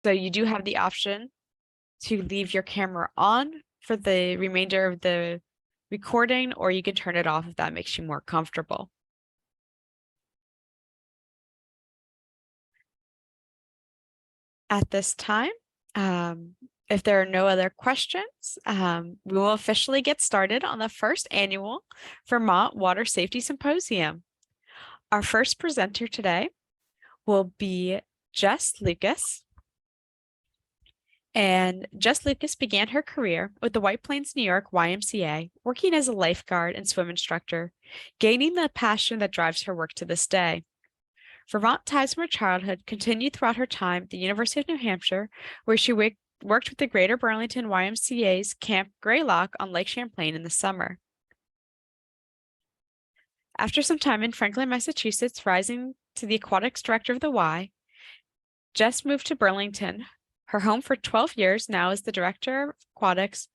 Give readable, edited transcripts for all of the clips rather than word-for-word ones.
So you do have the option to leave your camera on for the remainder of the recording, or you can turn it off if that makes you more comfortable. At this time, if there are no other questions, we will officially get started on the first annual Vermont Water Safety Symposium. Our first presenter today will be Jess Lucas. And Jess Lucas began her career with the White Plains, New York YMCA, working as a lifeguard and swim instructor, gaining the passion that drives her work to this day. Vermont ties from her childhood continued throughout her time at the University of New Hampshire, where she worked with the Greater Burlington YMCA's Camp Greylock on Lake Champlain in the summer. After some time in Franklin, Massachusetts, rising to the aquatics director of the Y, Jess moved to Burlington, her home for 12 years now as the director of aquatics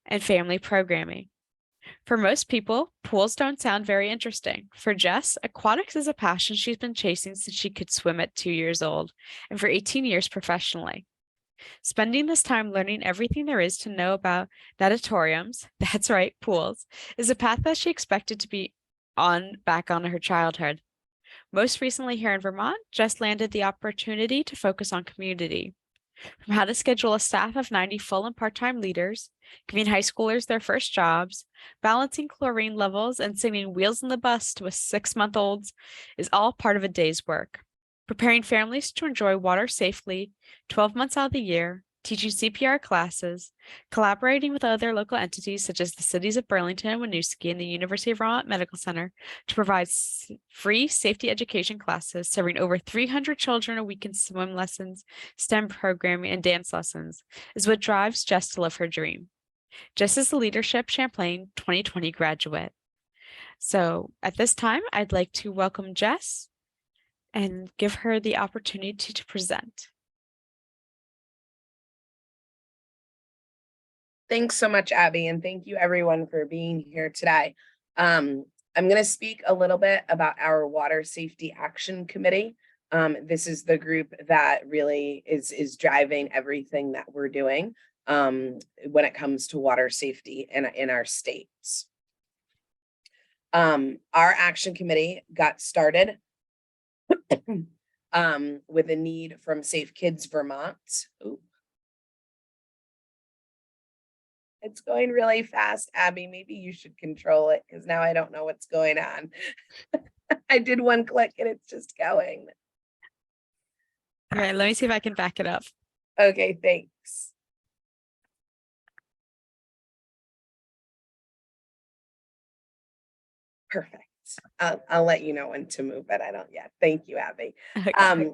and family programming. For most people, pools don't sound very interesting. For Jess, aquatics is a passion she's been chasing since she could swim at 2 years old, and for 18 years professionally. Spending this time learning everything there is to know about natatoriums, that's right, pools, is a path that she expected to be back on her childhood. Most recently here in Vermont, Jess landed the opportunity to focus on community. From how to schedule a staff of 90 full and part-time leaders, giving high schoolers their first jobs, balancing chlorine levels, and singing Wheels in the Bus to 6-month-olds is all part of a day's work. Preparing families to enjoy water safely 12 months out of the year, teaching CPR classes, collaborating with other local entities such as the cities of Burlington and Winooski and the University of Vermont Medical Center to provide free safety education classes, serving over 300 children a week in swim lessons, STEM programming, and dance lessons, is what drives Jess to live her dream. Jess is the Leadership Champlain 2020 graduate. So at this time, I'd like to welcome Jess and give her the opportunity to present. Thanks so much, Abby, and thank you everyone for being here today. I'm going to speak a little bit about our Water Safety Action Committee. This is the group that really is driving everything that we're doing when it comes to water safety in our states. Our action committee got started with a need from Safe Kids Vermont. Ooh. It's going really fast, Abby. Maybe you should control it because now I don't know what's going on. I did one click and it's just going. All right, let me see if I can back it up. Okay, thanks. Perfect. I'll let you know when to move it. I don't yet. Thank you, Abby. Okay.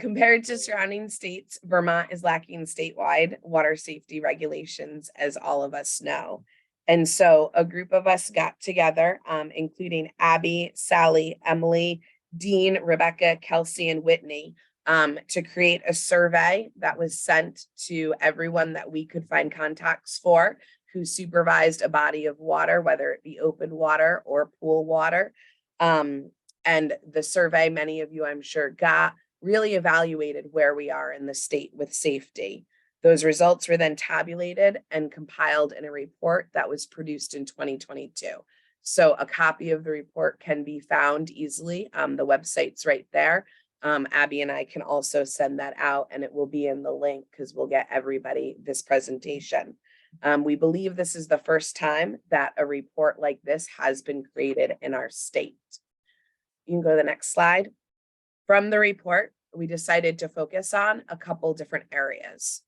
Compared to surrounding states, Vermont is lacking statewide water safety regulations, as all of us know. And so a group of us got together, including Abby, Sally, Emily, Dean, Rebecca, Kelsey, and Whitney, to create a survey that was sent to everyone that we could find contacts for who supervised a body of water, whether it be open water or pool water. And the survey, many of you I'm sure got, really evaluated where we are in the state with safety. Those results were then tabulated and compiled in a report that was produced in 2022. So a copy of the report can be found easily. The website's right there. Abby and I can also send that out and it will be in the link because we'll get everybody this presentation. We believe this is the first time that a report like this has been created in our state. You can go to the next slide. From the report, we decided to focus on a couple different areas.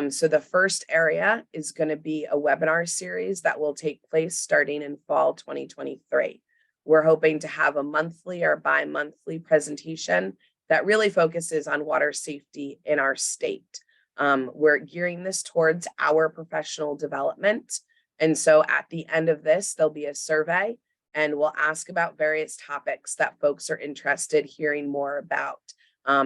So the first area is going to be a webinar series that will take place starting in fall 2023. We're hoping to have a monthly or bi-monthly presentation that really focuses on water safety in our state. We're gearing this towards our professional development. And so at the end of this, there'll be a survey and we'll ask about various topics that folks are interested hearing more about,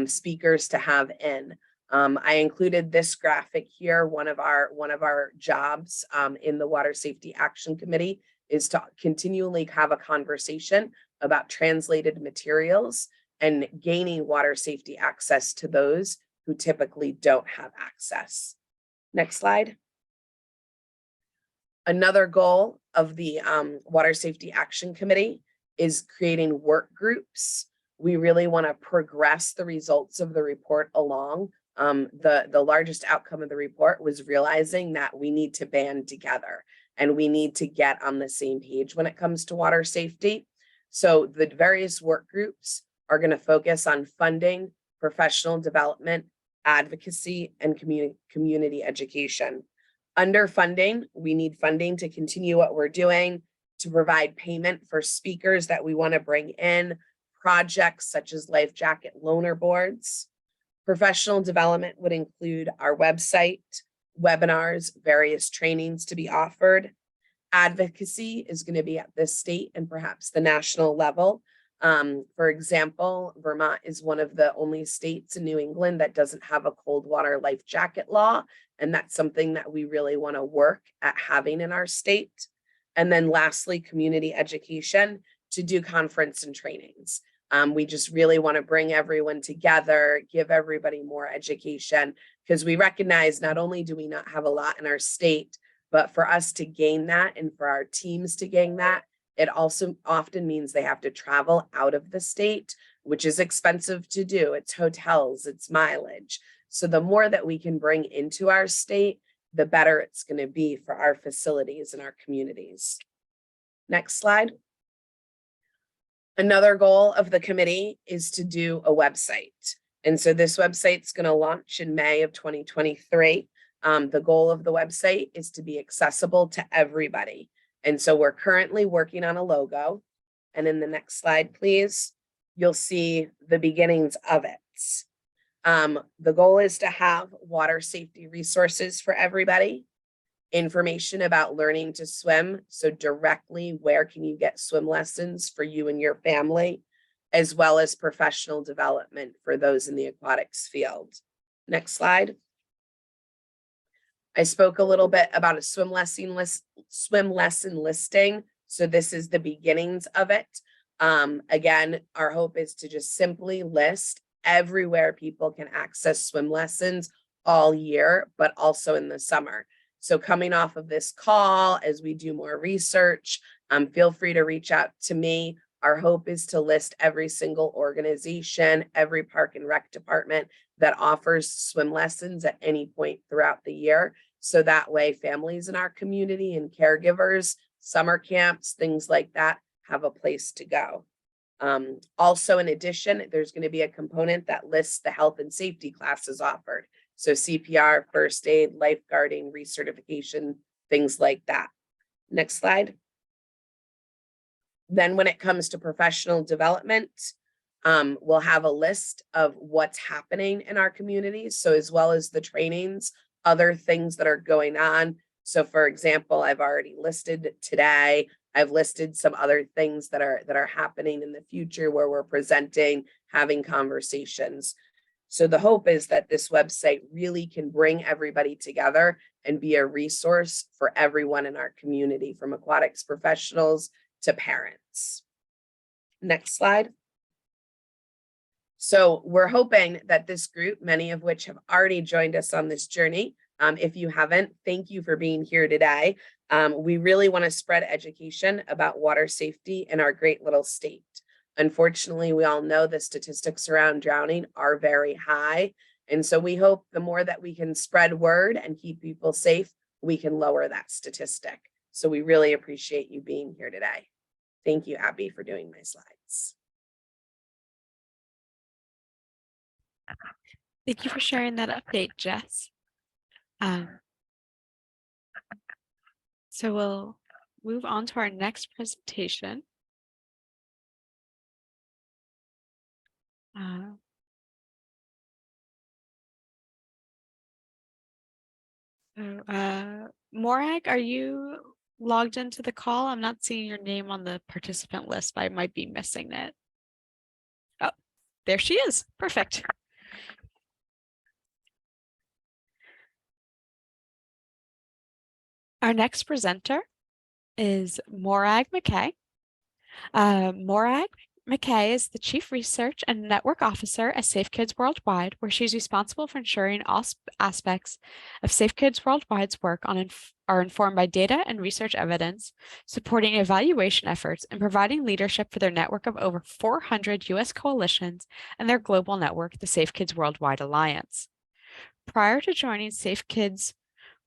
speakers to have in. I included this graphic here. One of our jobs in the Water Safety Action Committee is to continually have a conversation about translated materials and gaining water safety access to those who typically don't have access. Next slide. Another goal of the Water Safety Action Committee is creating work groups. We really want to progress the results of the report along. The largest outcome of the report was realizing that we need to band together and we need to get on the same page when it comes to water safety. So the various work groups are going to focus on funding, professional development, advocacy, and community education. Under funding, we need funding to continue what we're doing, to provide payment for speakers that we want to bring in, projects such as life jacket loaner boards. Professional development would include our website, webinars, various trainings to be offered. Advocacy is going to be at the state and perhaps the national level. For example, Vermont is one of the only states in New England that doesn't have a cold water life jacket law. And that's something that we really want to work at having in our state. And then lastly, community education to do conference and trainings. We just really want to bring everyone together, give everybody more education, because we recognize not only do we not have a lot in our state, but for us to gain that and for our teams to gain that, it also often means they have to travel out of the state, which is expensive to do. It's hotels, it's mileage. So the more that we can bring into our state, the better it's going to be for our facilities and our communities. Next slide. Another goal of the committee is to do a website. And so this website's going to launch in May of 2023. The goal of the website is to be accessible to everybody. And so we're currently working on a logo. And in the next slide, please, you'll see the beginnings of it. The goal is to have water safety resources for everybody, information about learning to swim. So directly, where can you get swim lessons for you and your family, as well as professional development for those in the aquatics field. Next slide. I spoke a little bit about a swim lesson listing. So this is the beginnings of it. Again, our hope is to just simply list everywhere people can access swim lessons all year, but also in the summer. So coming off of this call, as we do more research, feel free to reach out to me. Our hope is to list every single organization, every park and rec department that offers swim lessons at any point throughout the year. So that way families in our community and caregivers, summer camps, things like that have a place to go. Also, in addition, there's going to be a component that lists the health and safety classes offered. So CPR, first aid, lifeguarding, recertification, things like that. Next slide. Then when it comes to professional development, we'll have a list of what's happening in our communities. So as well as the trainings, other things that are going on. So for example, I've already listed today, I've listed some other things that are happening in the future where we're presenting, having conversations. So the hope is that this website really can bring everybody together and be a resource for everyone in our community, from aquatics professionals to parents. Next slide. So we're hoping that this group, many of which have already joined us on this journey, if you haven't, thank you for being here today. We really want to spread education about water safety in our great little state. Unfortunately, we all know the statistics around drowning are very high. And so we hope the more that we can spread word and keep people safe, we can lower that statistic. So we really appreciate you being here today. Thank you, Abby, for doing my slides. Thank you for sharing that update, Jess. So we'll move on to our next presentation. Morag, are you logged into the call? I'm not seeing your name on the participant list, but I might be missing it. Oh, there she is. Perfect. Our next presenter is Morag McKay. Morag McKay is the Chief Research and Network Officer at Safe Kids Worldwide, where she's responsible for ensuring all aspects of Safe Kids Worldwide's work are informed by data and research evidence, supporting evaluation efforts, and providing leadership for their network of over 400 U.S. coalitions and their global network, the Safe Kids Worldwide Alliance. Prior to joining Safe Kids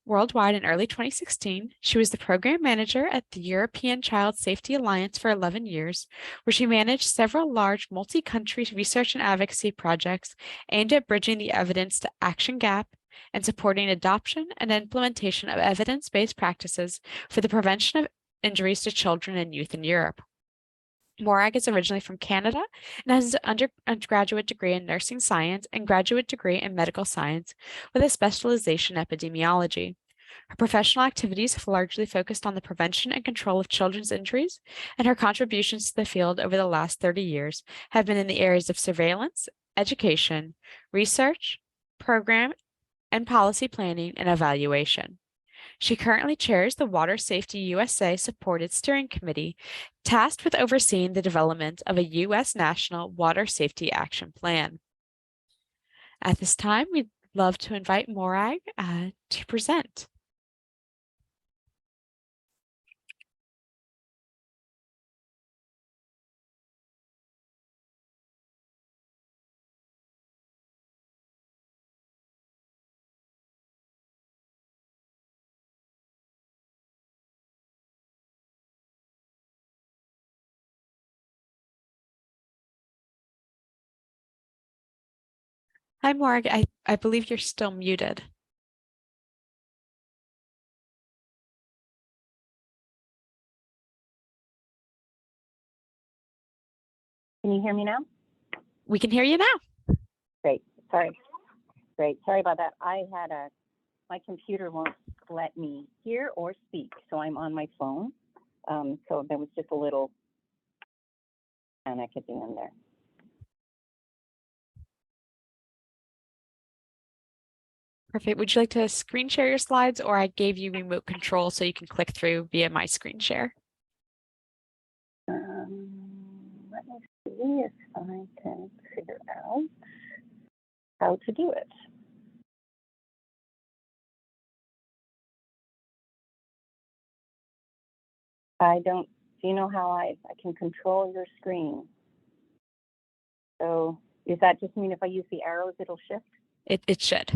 Worldwide in early 2016, she was the program manager at the European Child Safety Alliance for 11 years, where she managed several large multi-country research and advocacy projects aimed at bridging the evidence to action gap and supporting adoption and implementation of evidence-based practices for the prevention of injuries to children and youth in Europe. Morag is originally from Canada and has an undergraduate degree in nursing science and graduate degree in medical science with a specialization in epidemiology. Her professional activities have largely focused on the prevention and control of children's injuries, and her contributions to the field over the last 30 years have been in the areas of surveillance, education, research, program, and policy planning and evaluation. She currently chairs the Water Safety USA Supported Steering Committee, tasked with overseeing the development of a U.S. National Water Safety Action Plan. At this time, we'd love to invite Morag to present. Hi, Morag. I believe you're still muted. Can you hear me now? We can hear you now. Great. Sorry. Great. Sorry about that. My computer won't let me hear or speak, so I'm on my phone. So there was just a little panic at the end there. Perfect. Would you like to screen share your slides, or I gave you remote control so you can click through via my screen share? Let me see if I can figure out how to do it. Do you know how I can control your screen? So does that just mean if I use the arrows, it'll shift? It should.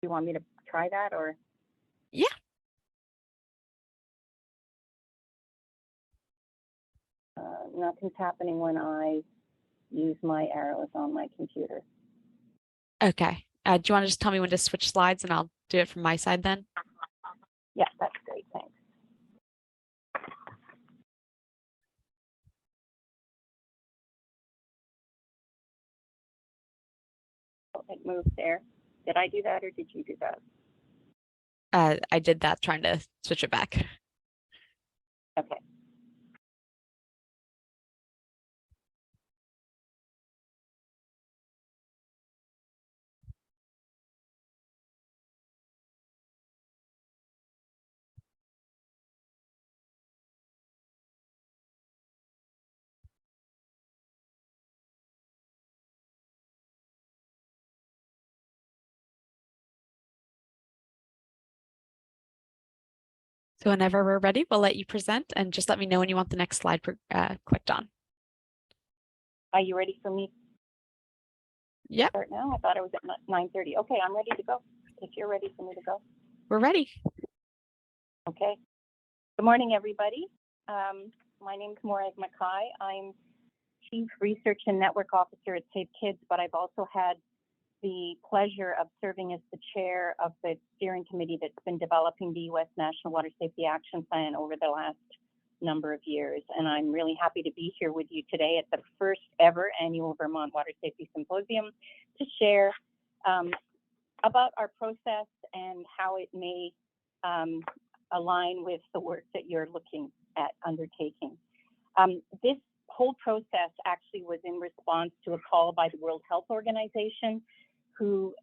Do you want me to try that or? Yeah. Nothing's happening when I use my arrows on my computer. Okay. Do you want to just tell me when to switch slides and I'll do it from my side then? Yeah, that's great. Thanks. Oh, it moved there. Did I do that or did you do that? I did that, trying to switch it back. Okay. So whenever we're ready, we'll let you present, and just let me know when you want the next slide clicked on. Are you ready for me? Yep. Start now? I thought it was at 9:30. Okay, I'm ready to go. If you're ready for me to go. We're ready. Okay. Good morning, everybody. My name is Morag Mackay. I'm Chief Research and Network Officer at Safe Kids, but I've also had the pleasure of serving as the chair of the steering committee that's been developing the U.S. National Water Safety Action Plan over the last number of years. And I'm really happy to be here with you today at the first ever annual Vermont Water Safety Symposium to share about our process and how it may align with the work that you're looking at undertaking. This whole process actually was in response to a call by the World Health Organization, who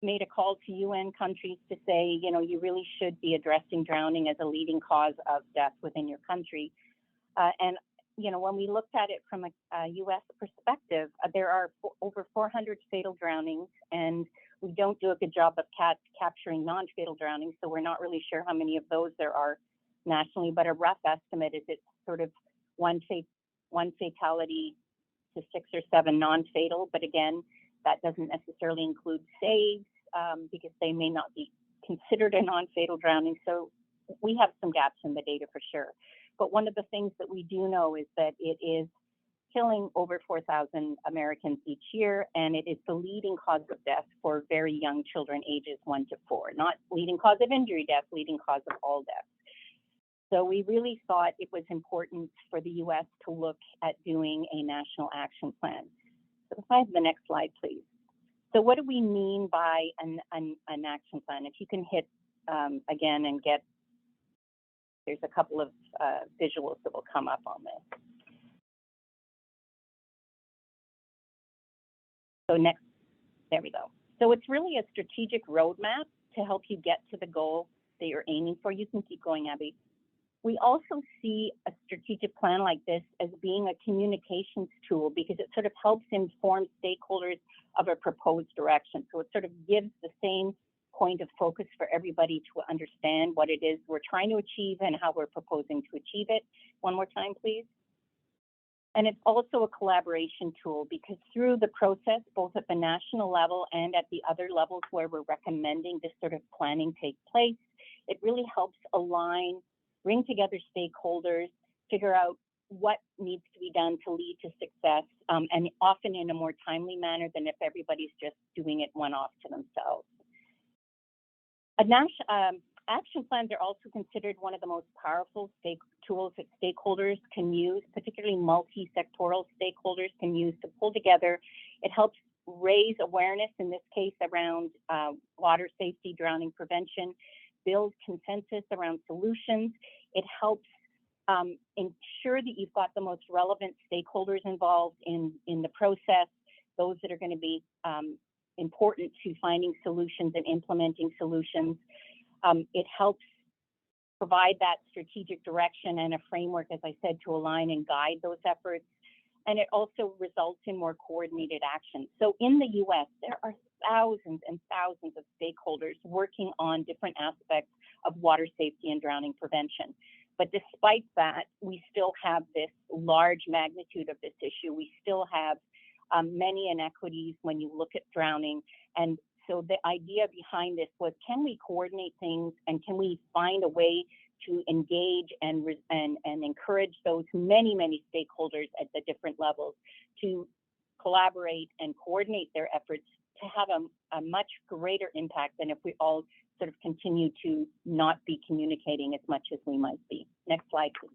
made a call to UN countries to say, you know, you really should be addressing drowning as a leading cause of death within your country. And when we looked at it from a U.S. perspective, there are over 400 fatal drownings, and we don't do a good job of capturing non-fatal drownings, so we're not really sure how many of those there are nationally, but a rough estimate is it's sort of one fatality to 6 or 7 non-fatal, but again, that doesn't necessarily include saves because they may not be considered a non-fatal drowning, so we have some gaps in the data for sure. But one of the things that we do know is that it is killing over 4,000 Americans each year, and it is the leading cause of death for very young children ages 1 to 4, not leading cause of injury death, leading cause of all deaths. So we really thought it was important for the U.S. to look at doing a national action plan. So if I have the next slide, please. So what do we mean by an action plan? If you can hit again and get, there's a couple of visuals that will come up on this. So next, there we go. So it's really a strategic roadmap to help you get to the goal that you're aiming for. You can keep going, Abby. We also see a strategic plan like this as being a communications tool because it sort of helps inform stakeholders of a proposed direction. So it sort of gives the same point of focus for everybody to understand what it is we're trying to achieve and how we're proposing to achieve it. One more time, please. And it's also a collaboration tool because through the process, both at the national level and at the other levels where we're recommending this sort of planning take place, it really helps align, bring together stakeholders, figure out what needs to be done to lead to success, and often in a more timely manner than if everybody's just doing it one-off to themselves. Action plans are also considered one of the most powerful tools that stakeholders can use, particularly multi-sectoral stakeholders can use to pull together. It helps raise awareness, in this case, around water safety, drowning prevention, build consensus around solutions. It helps ensure that you've got the most relevant stakeholders involved in the process, those that are going to be important to finding solutions and implementing solutions. It helps provide that strategic direction and a framework, as I said, to align and guide those efforts. And it also results in more coordinated action. So in the US, there are thousands and thousands of stakeholders working on different aspects of water safety and drowning prevention. But despite that, we still have this large magnitude of this issue. We still have many inequities when you look at drowning. And so the idea behind this was, can we coordinate things and can we find a way to engage and encourage those many stakeholders at the different levels to collaborate and coordinate their efforts to have a much greater impact than if we all sort of continue to not be communicating as much as we might be. Next slide, please.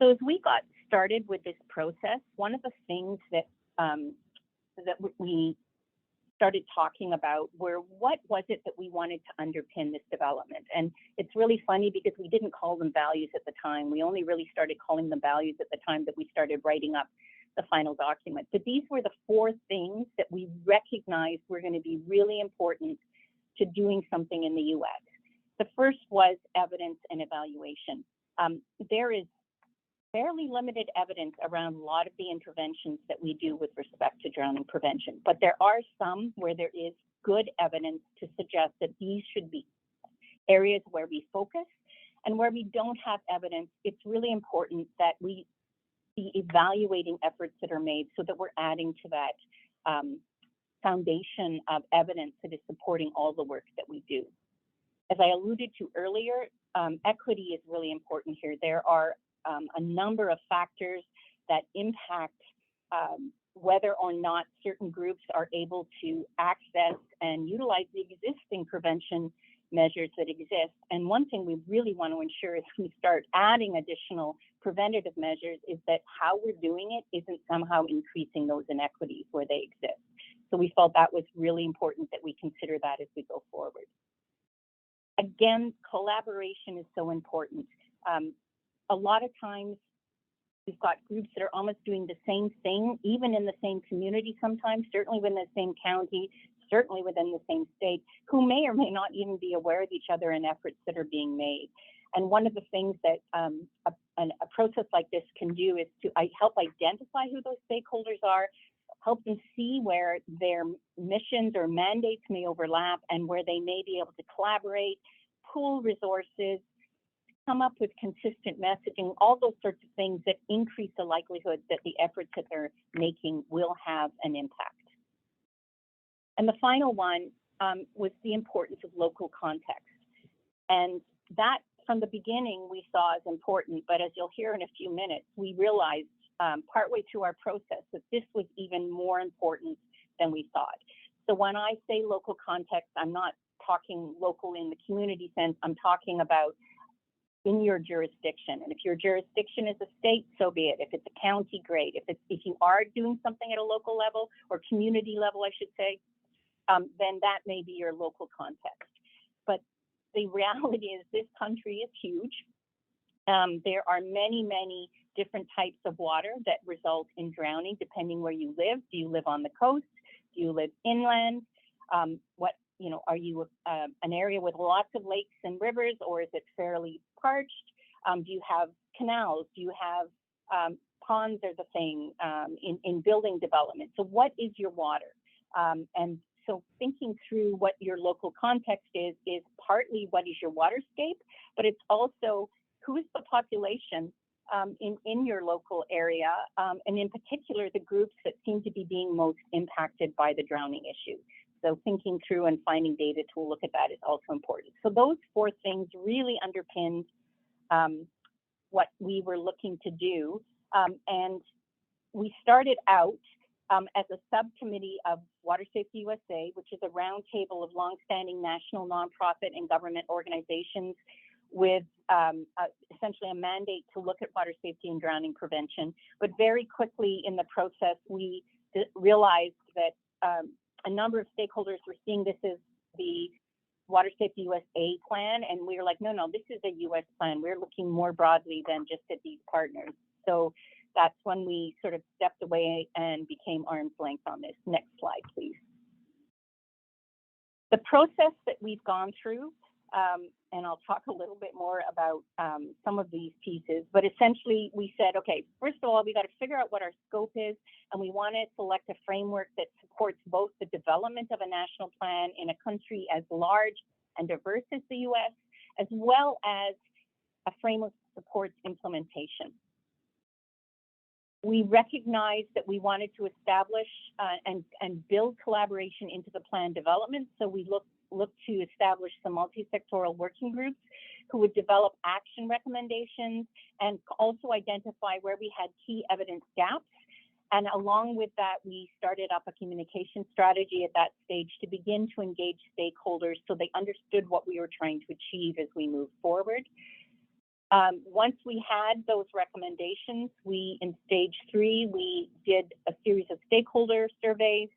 So as we got started with this process, one of the things that we started talking about were what was it that we wanted to underpin this development. And it's really funny because we didn't call them values at the time. We only really started calling them values at the time that we started writing up the final document. But these were the 4 things that we recognized were going to be really important to doing something in the US. The first was evidence and evaluation. There is fairly limited evidence around a lot of the interventions that we do with respect to drowning prevention, but there are some where there is good evidence to suggest that these should be areas where we focus, and where we don't have evidence, it's really important that we be evaluating efforts that are made so that we're adding to that foundation of evidence that is supporting all the work that we do. As I alluded to earlier, equity is really important here. There are a number of factors that impact whether or not certain groups are able to access and utilize the existing prevention measures that exist. And one thing we really want to ensure as we start adding additional preventative measures is that how we're doing it isn't somehow increasing those inequities where they exist. So we felt that was really important that we consider that as we go forward. Again, collaboration is so important. A lot of times we've got groups that are almost doing the same thing, even in the same community sometimes, certainly within the same county, certainly within the same state, who may or may not even be aware of each other and efforts that are being made. And one of the things that a process like this can do is to help identify who those stakeholders are, help them see where their missions or mandates may overlap and where they may be able to collaborate, pool resources, come up with consistent messaging, all those sorts of things that increase the likelihood that the efforts that they're making will have an impact. And the final one was the importance of local context. And that, from the beginning, we saw as important, but as you'll hear in a few minutes, we realized partway through our process that this was even more important than we thought. So when I say local context, I'm not talking local in the community sense, I'm talking about in your jurisdiction. And if your jurisdiction is a state, so be it. If it's a county, great. If you are doing something at a local level or community level, I should say, then that may be your local context. But the reality is this country is huge. There are many, many different types of water that result in drowning depending where you live. Do you live on the coast? Do you live inland? Are you an area with lots of lakes and rivers, or is it fairly parched? Do you have canals? Do you have ponds are the thing in building development? So what is your water? And so thinking through what your local context is partly what is your waterscape, but it's also who is the population in your local area, and in particular, the groups that seem to be being most impacted by the drowning issue. So thinking through and finding data to look at that is also important. So those four things really underpinned what we were looking to do. And we started out as a subcommittee of Water Safety USA, which is a roundtable of longstanding national nonprofit and government organizations with essentially a mandate to look at water safety and drowning prevention. But very quickly in the process, we realized that a number of stakeholders were seeing this as the Water Safety USA plan, and we were like, no, this is a US plan. We're looking more broadly than just at these partners. So that's when we sort of stepped away and became arm's length on this. Next slide, please. The process that we've gone through, and I'll talk a little bit more about some of these pieces, but essentially we said, okay, first of all, we got to figure out what our scope is, and we want to select a framework that supports both the development of a national plan in a country as large and diverse as the US, as well as a framework that supports implementation. We recognized that we wanted to establish and build collaboration into the plan development, so we looked to establish some multi-sectoral working groups who would develop action recommendations and also identify where we had key evidence gaps. And along with that, we started up a communication strategy at that stage to begin to engage stakeholders so they understood what we were trying to achieve as we move forward. Once we had those recommendations, in stage 3, we did a series of stakeholder surveys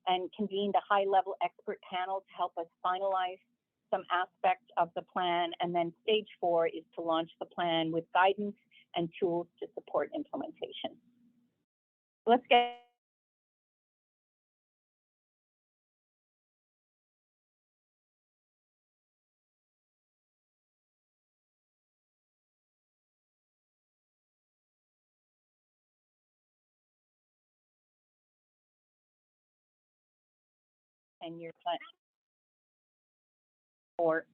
and convened a high-level expert panel to help us finalize some aspects of the plan. And then stage 4 is to launch the plan with guidance and tools to support implementation. Let's get and your plan or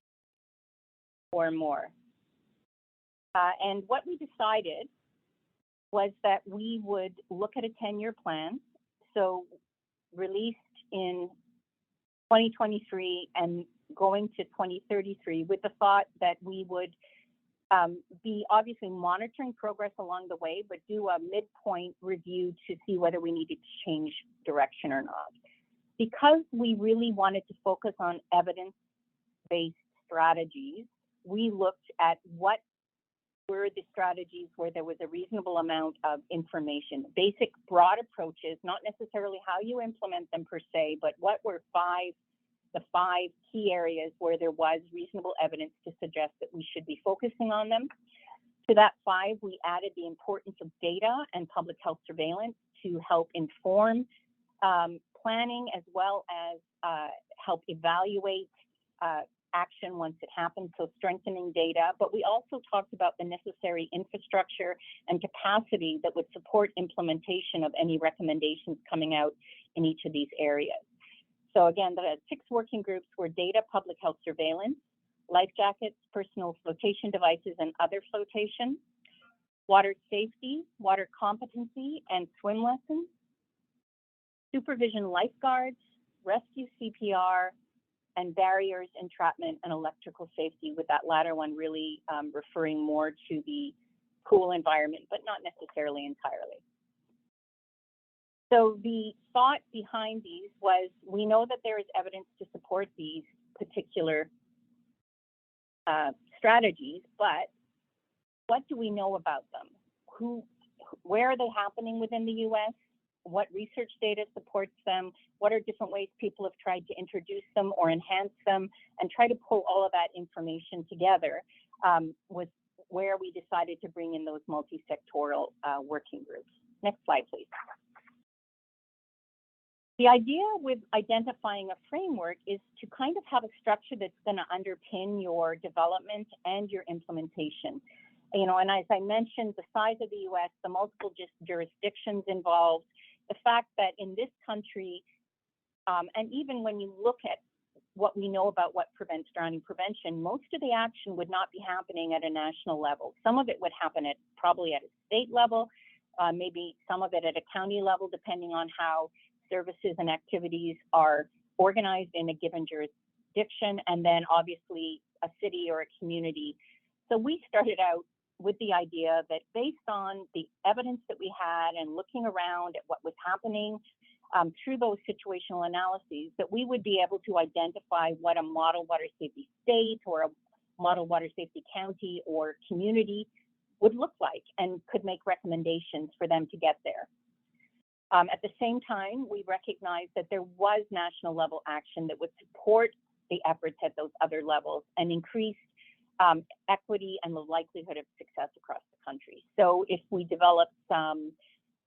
more. And what we decided was that we would look at a 10-year plan, so released in 2023 and going to 2033 with the thought that we would be obviously monitoring progress along the way, but do a midpoint review to see whether we needed to change direction or not. Because we really wanted to focus on evidence-based strategies, we looked at what were the strategies where there was a reasonable amount of information, basic broad approaches, not necessarily how you implement them per se, but what were the five key areas where there was reasonable evidence to suggest that we should be focusing on them. To that 5, we added the importance of data and public health surveillance to help inform planning as well as help evaluate action once it happens, so strengthening data, but we also talked about the necessary infrastructure and capacity that would support implementation of any recommendations coming out in each of these areas. So again, the 6 working groups were data, public health surveillance, life jackets, personal flotation devices and other flotation, water safety, water competency and swim lessons, supervision lifeguards, rescue CPR, and barriers, entrapment, and electrical safety, with that latter one really referring more to the pool environment, but not necessarily entirely. So the thought behind these was, we know that there is evidence to support these particular strategies, but what do we know about them? Where are they happening within the US? What research data supports them? What are different ways people have tried to introduce them or enhance them, and try to pull all of that information together was where we decided to bring in those multi-sectoral working groups. Next slide, please. The idea with identifying a framework is to kind of have a structure that's going to underpin your development and your implementation. You know, and as I mentioned, the size of the US, the multiple jurisdictions involved, the fact that in this country, and even when you look at what we know about what prevents drowning prevention, most of the action would not be happening at a national level. Some of it would happen probably at a state level, maybe some of it at a county level, depending on how services and activities are organized in a given jurisdiction, and then obviously a city or a community. So we started out with the idea that based on the evidence that we had and looking around at what was happening through those situational analyses, that we would be able to identify what a model water safety state or a model water safety county or community would look like, and could make recommendations for them to get there. At the same time, we recognized that there was national level action that would support the efforts at those other levels and increase equity and the likelihood of success across the country. So if we developed some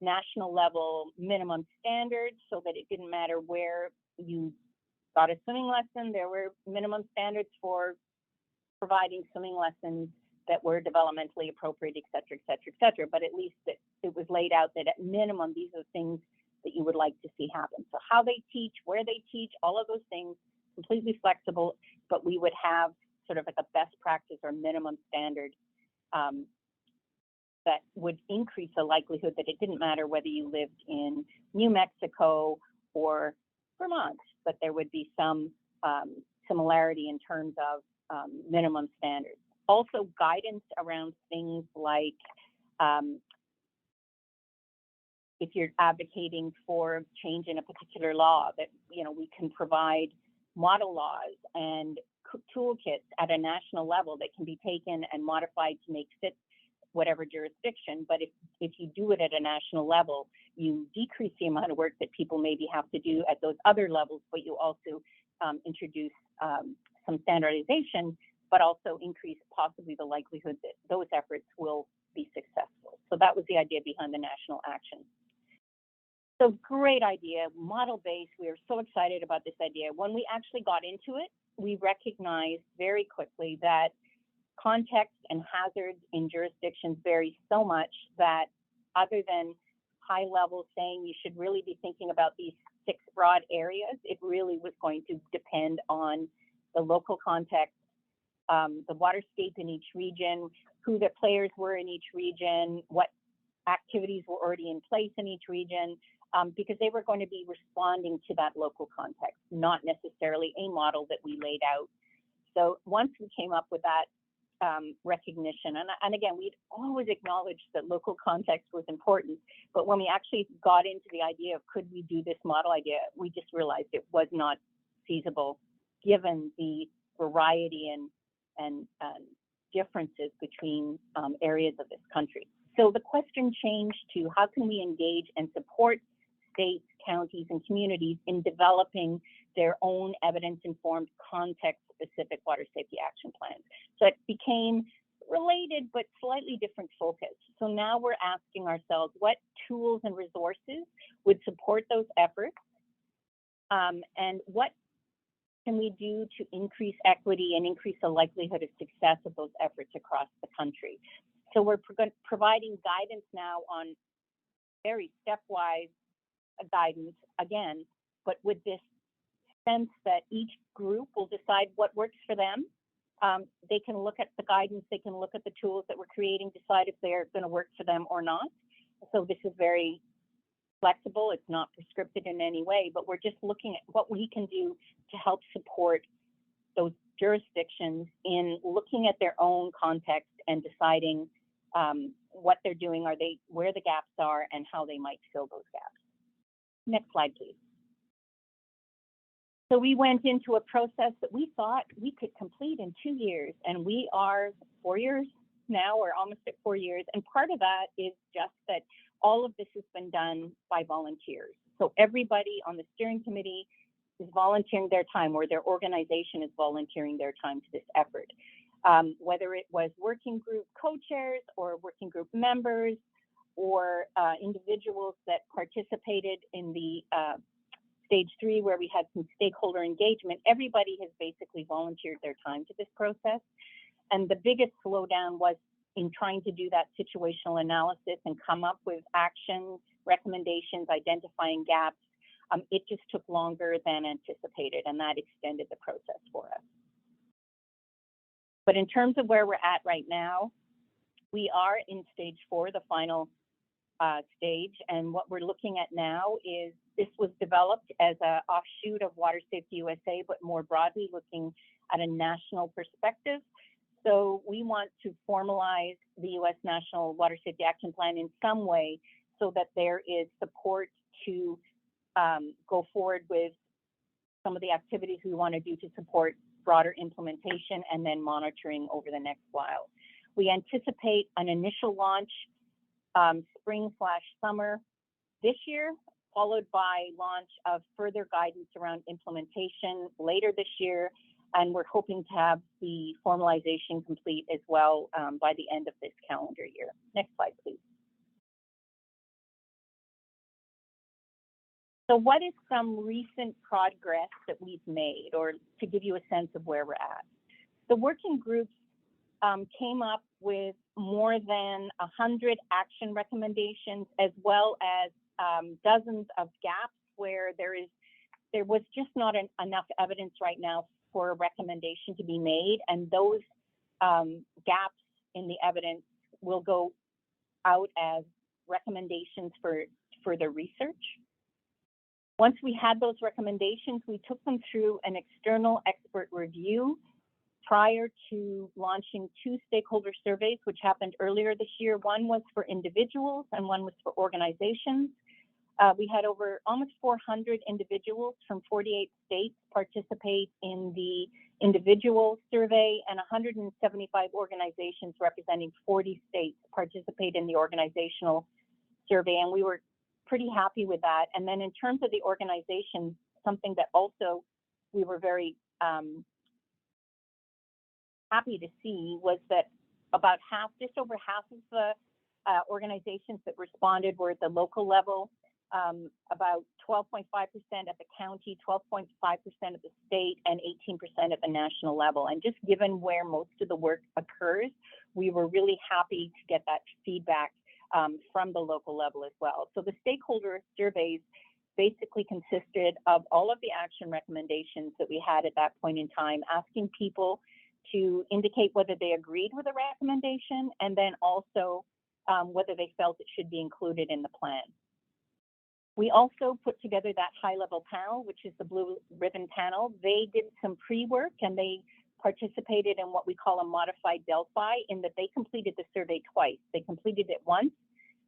national level minimum standards, so that it didn't matter where you got a swimming lesson, there were minimum standards for providing swimming lessons that were developmentally appropriate, et cetera, et cetera, et cetera. But at least it was laid out that at minimum, these are things that you would like to see happen. So how they teach, where they teach, all of those things, completely flexible, but we would have sort of like a best practice or minimum standard that would increase the likelihood that it didn't matter whether you lived in New Mexico or Vermont, but there would be some similarity in terms of minimum standards. Also guidance around things like if you're advocating for change in a particular law, that, you know, we can provide model laws and toolkits at a national level that can be taken and modified to make fit whatever jurisdiction. But if you do it at a national level, you decrease the amount of work that people maybe have to do at those other levels, but you also introduce some standardization, but also increase possibly the likelihood that those efforts will be successful. So that was the idea behind the national action. So great idea, model-based. We were so excited about this idea. When we actually got into it, we recognized very quickly that context and hazards in jurisdictions vary so much that, other than high level saying you should really be thinking about these 6 broad areas, it really was going to depend on the local context, the waterscape in each region, who the players were in each region, what activities were already in place in each region, because they were going to be responding to that local context, not necessarily a model that we laid out. So once we came up with that recognition, and again, we'd always acknowledged that local context was important, but when we actually got into the idea of could we do this model idea, we just realized it was not feasible given the variety and differences between areas of this country. So the question changed to how can we engage and support states, counties, and communities in developing their own evidence-informed, context-specific water safety action plans. So it became related but slightly different focus. So now we're asking ourselves what tools and resources would support those efforts, and what can we do to increase equity and increase the likelihood of success of those efforts across the country? So we're providing guidance now on very stepwise guidance again, but with this sense that each group will decide what works for them. They can look at the guidance, they can look at the tools that we're creating, decide if they're going to work for them or not. So this is very flexible, it's not prescriptive in any way, but we're just looking at what we can do to help support those jurisdictions in looking at their own context and deciding what they're doing, where the gaps are, and how they might fill those gaps. Next slide, please. So we went into a process that we thought we could complete in 2 years, and we are 4 years now, or almost at 4 years. And part of that is just that all of this has been done by volunteers. So everybody on the steering committee is volunteering their time, or their organization is volunteering their time to this effort. Whether it was working group co-chairs or working group members or individuals that participated in the stage 3 where we had some stakeholder engagement, everybody has basically volunteered their time to this process. And the biggest slowdown was in trying to do that situational analysis and come up with action recommendations, identifying gaps. It just took longer than anticipated, and that extended the process for us. But in terms of where we're at right now, we are in stage 4, the final stage, and what we're looking at now is this was developed as an offshoot of Water Safety USA, but more broadly looking at a national perspective. So we want to formalize the U.S. National Water Safety Action Plan in some way so that there is support to go forward with some of the activities we want to do to support broader implementation and then monitoring over the next while. We anticipate an initial launch spring/summer this year, followed by launch of further guidance around implementation later this year. And we're hoping to have the formalization complete as well by the end of this calendar year. Next slide, please. So what is some recent progress that we've made, or to give you a sense of where we're at? The working groups came up with more than 100 action recommendations, as well as dozens of gaps where there was just not enough evidence right now for a recommendation to be made, and those gaps in the evidence will go out as recommendations for further research. Once we had those recommendations, we took them through an external expert review prior to launching 2 stakeholder surveys, which happened earlier this year. One was for individuals and one was for organizations. We had over almost 400 individuals from 48 states participate in the individual survey, and 175 organizations representing 40 states participate in the organizational survey, and we were pretty happy with that. And then in terms of the organization, something that also we were very happy to see was that about just over half of the organizations that responded were at the local level, about 12.5% at the county, 12.5% at the state, and 18% at the national level. And just given where most of the work occurs, we were really happy to get that feedback from the local level as well. So the stakeholder surveys basically consisted of all of the action recommendations that we had at that point in time, asking people to indicate whether they agreed with the recommendation, and then also whether they felt it should be included in the plan. We also put together that high-level panel, which is the Blue Ribbon panel. They did some pre-work, and they participated in what we call a modified Delphi, in that they completed the survey twice. They completed it once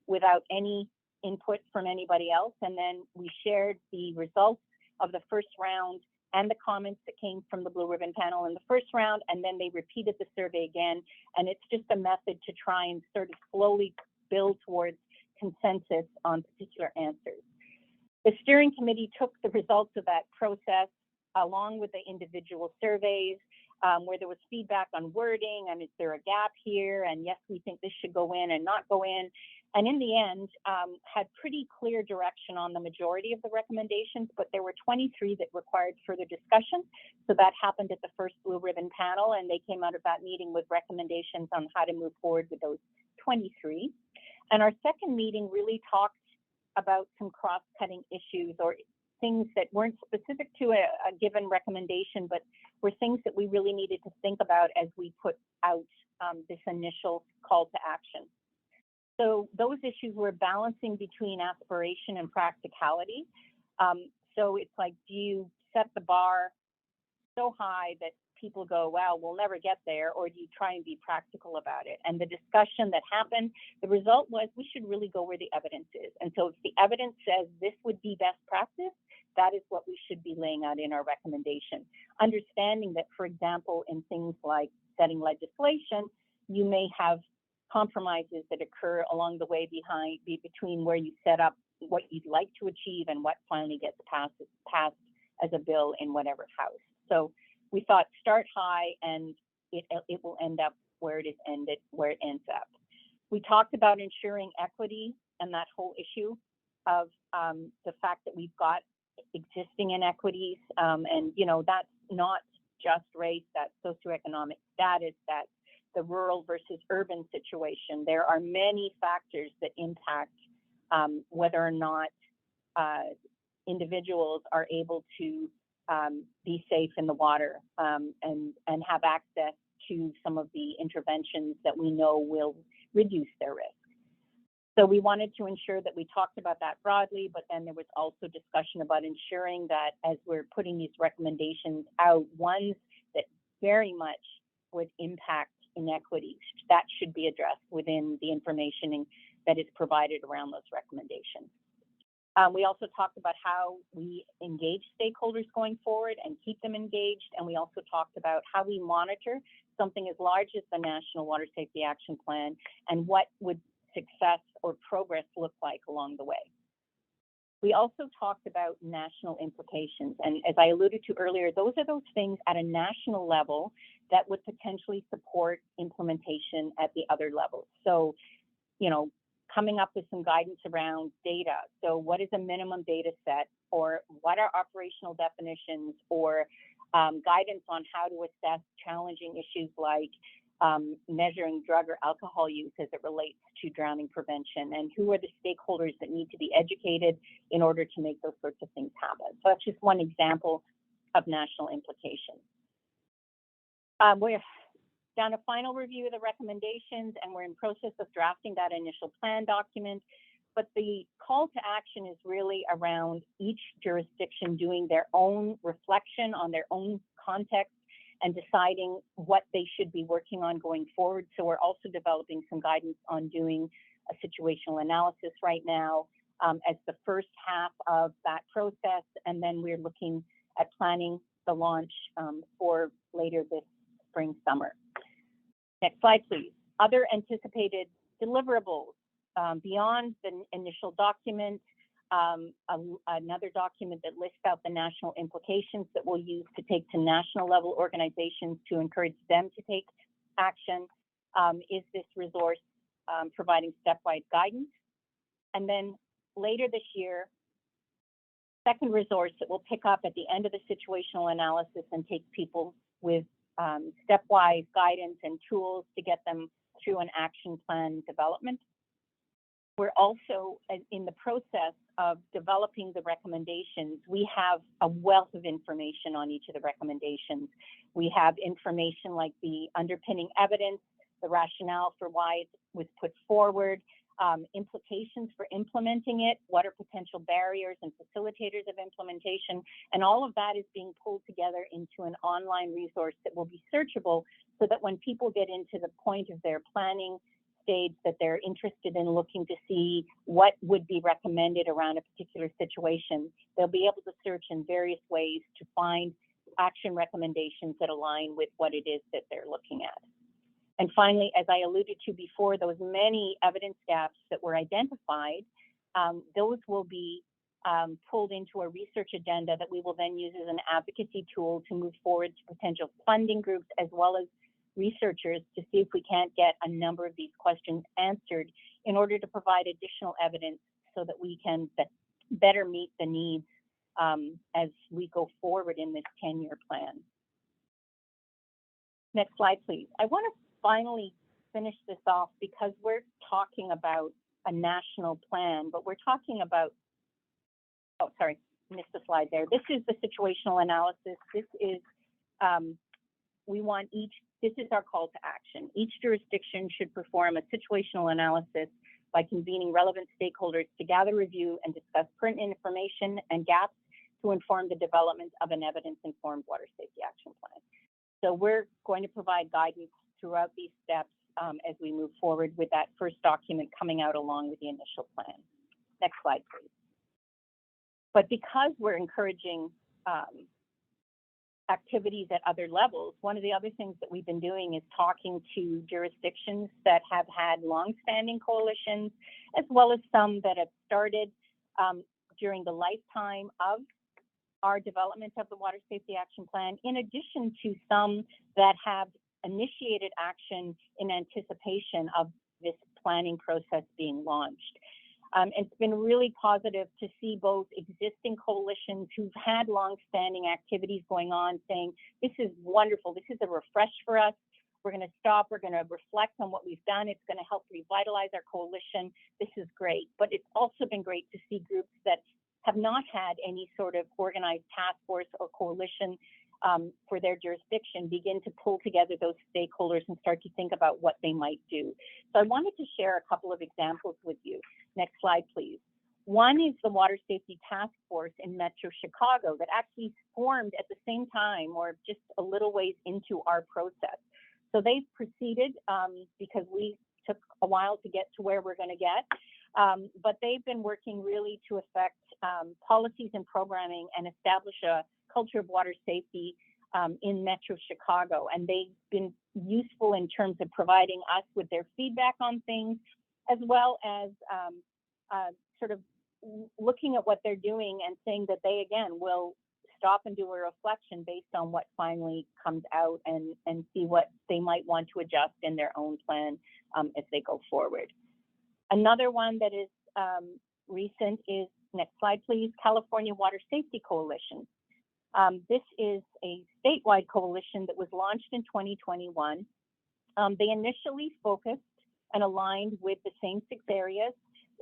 without any input from anybody else, and then we shared the results of the first round and the comments that came from the Blue Ribbon panel in the first round, and then they repeated the survey again. And it's just a method to try and sort of slowly build towards consensus on particular answers. The steering committee took the results of that process along with the individual surveys, where there was feedback on wording, and is there a gap here, and yes, we think this should go in and not go in. And in the end, had pretty clear direction on the majority of the recommendations, but there were 23 that required further discussion. So that happened at the first Blue Ribbon panel, and they came out of that meeting with recommendations on how to move forward with those 23. And our second meeting really talked about some cross-cutting issues or things that weren't specific to a given recommendation, but were things that we really needed to think about as we put out this initial call to action. So those issues were balancing between aspiration and practicality. So it's like, do you set the bar so high that people go, well, we'll never get there, or do you try and be practical about it? And the discussion that happened, the result was we should really go where the evidence is. And so if the evidence says this would be best practice, that is what we should be laying out in our recommendation. Understanding that, for example, in things like setting legislation, you may have compromises that occur along the way between where you set up what you'd like to achieve and what finally gets passed as a bill in whatever house. So we thought start high and it will end up where it ends up. We talked about ensuring equity and that whole issue of the fact that we've got existing inequities, and that's not just race, that's socioeconomic status, that's the rural versus urban situation. There are many factors that impact whether or not individuals are able to be safe in the water and have access to some of the interventions that we know will reduce their risk. So we wanted to ensure that we talked about that broadly, but then there was also discussion about ensuring that as we're putting these recommendations out, ones that very much would impact inequities, that should be addressed within the information that is provided around those recommendations. We also talked about how we engage stakeholders going forward and keep them engaged. And we also talked about how we monitor something as large as the National Water Safety Action Plan and what would success or progress look like along the way. We also talked about national implications. And as I alluded to earlier, those are those things at a national level that would potentially support implementation at the other levels. So, coming up with some guidance around data. So what is a minimum data set, or what are operational definitions, or guidance on how to assess challenging issues like measuring drug or alcohol use as it relates to drowning prevention, and who are the stakeholders that need to be educated in order to make those sorts of things happen. So that's just one example of national implications. We're done a final review of the recommendations, and we're in process of drafting that initial plan document. But the call to action is really around each jurisdiction doing their own reflection on their own context and deciding what they should be working on going forward. So we're also developing some guidance on doing a situational analysis right now as the first half of that process. And then we're looking at planning the launch for later this spring, summer. Next slide, please. Other anticipated deliverables beyond the initial document, another document that lists out the national implications that we'll use to take to national level organizations to encourage them to take action is this resource providing stepwise guidance. And then later this year, second resource that we'll pick up at the end of the situational analysis and take people with stepwise guidance and tools to get them through an action plan development. We're also in the process of developing the recommendations. We have a wealth of information on each of the recommendations. We have information like the underpinning evidence, the rationale for why it was put forward, implications for implementing it, what are potential barriers and facilitators of implementation, and all of that is being pulled together into an online resource that will be searchable so that when people get into the point of their planning stage that they're interested in looking to see what would be recommended around a particular situation, they'll be able to search in various ways to find action recommendations that align with what it is that they're looking at. And finally, as I alluded to before, those many evidence gaps that were identified, those will be pulled into a research agenda that we will then use as an advocacy tool to move forward to potential funding groups, as well as researchers to see if we can't get a number of these questions answered in order to provide additional evidence so that we can better meet the needs as we go forward in this 10-year plan. Next slide, please. I want to finally finish this off because we're talking about a national plan, but we're talking about, oh, sorry, missed the slide there. This is the situational analysis. This is, this is our call to action. Each jurisdiction should perform a situational analysis by convening relevant stakeholders to gather, review, and discuss current information and gaps to inform the development of an evidence-informed water safety action plan. So we're going to provide guidance throughout these steps as we move forward with that first document coming out along with the initial plan. Next slide, please. But because we're encouraging activities at other levels, one of the other things that we've been doing is talking to jurisdictions that have had long-standing coalitions, as well as some that have started during the lifetime of our development of the Water Safety Action Plan, in addition to some that have initiated action in anticipation of this planning process being launched. It's been really positive to see both existing coalitions who've had long-standing activities going on saying, this is wonderful, this is a refresh for us, we're going to stop, we're going to reflect on what we've done, it's going to help revitalize our coalition, this is great. But it's also been great to see groups that have not had any sort of organized task force or coalition for their jurisdiction begin to pull together those stakeholders and start to think about what they might do. So I wanted to share a couple of examples with you. Next slide, please. One is the Water Safety Task Force in Metro Chicago that actually formed at the same time or just a little ways into our process. So they've proceeded because we took a while to get to where we're going to get. But they've been working really to affect policies and programming and establish a culture of water safety in Metro Chicago. And they've been useful in terms of providing us with their feedback on things, as well as sort of looking at what they're doing and saying that they, again, will stop and do a reflection based on what finally comes out and see what they might want to adjust in their own plan as they go forward. Another one that is recent is, next slide please, California Water Safety Coalition. This is a statewide coalition that was launched in 2021. They initially focused and aligned with the same 6 areas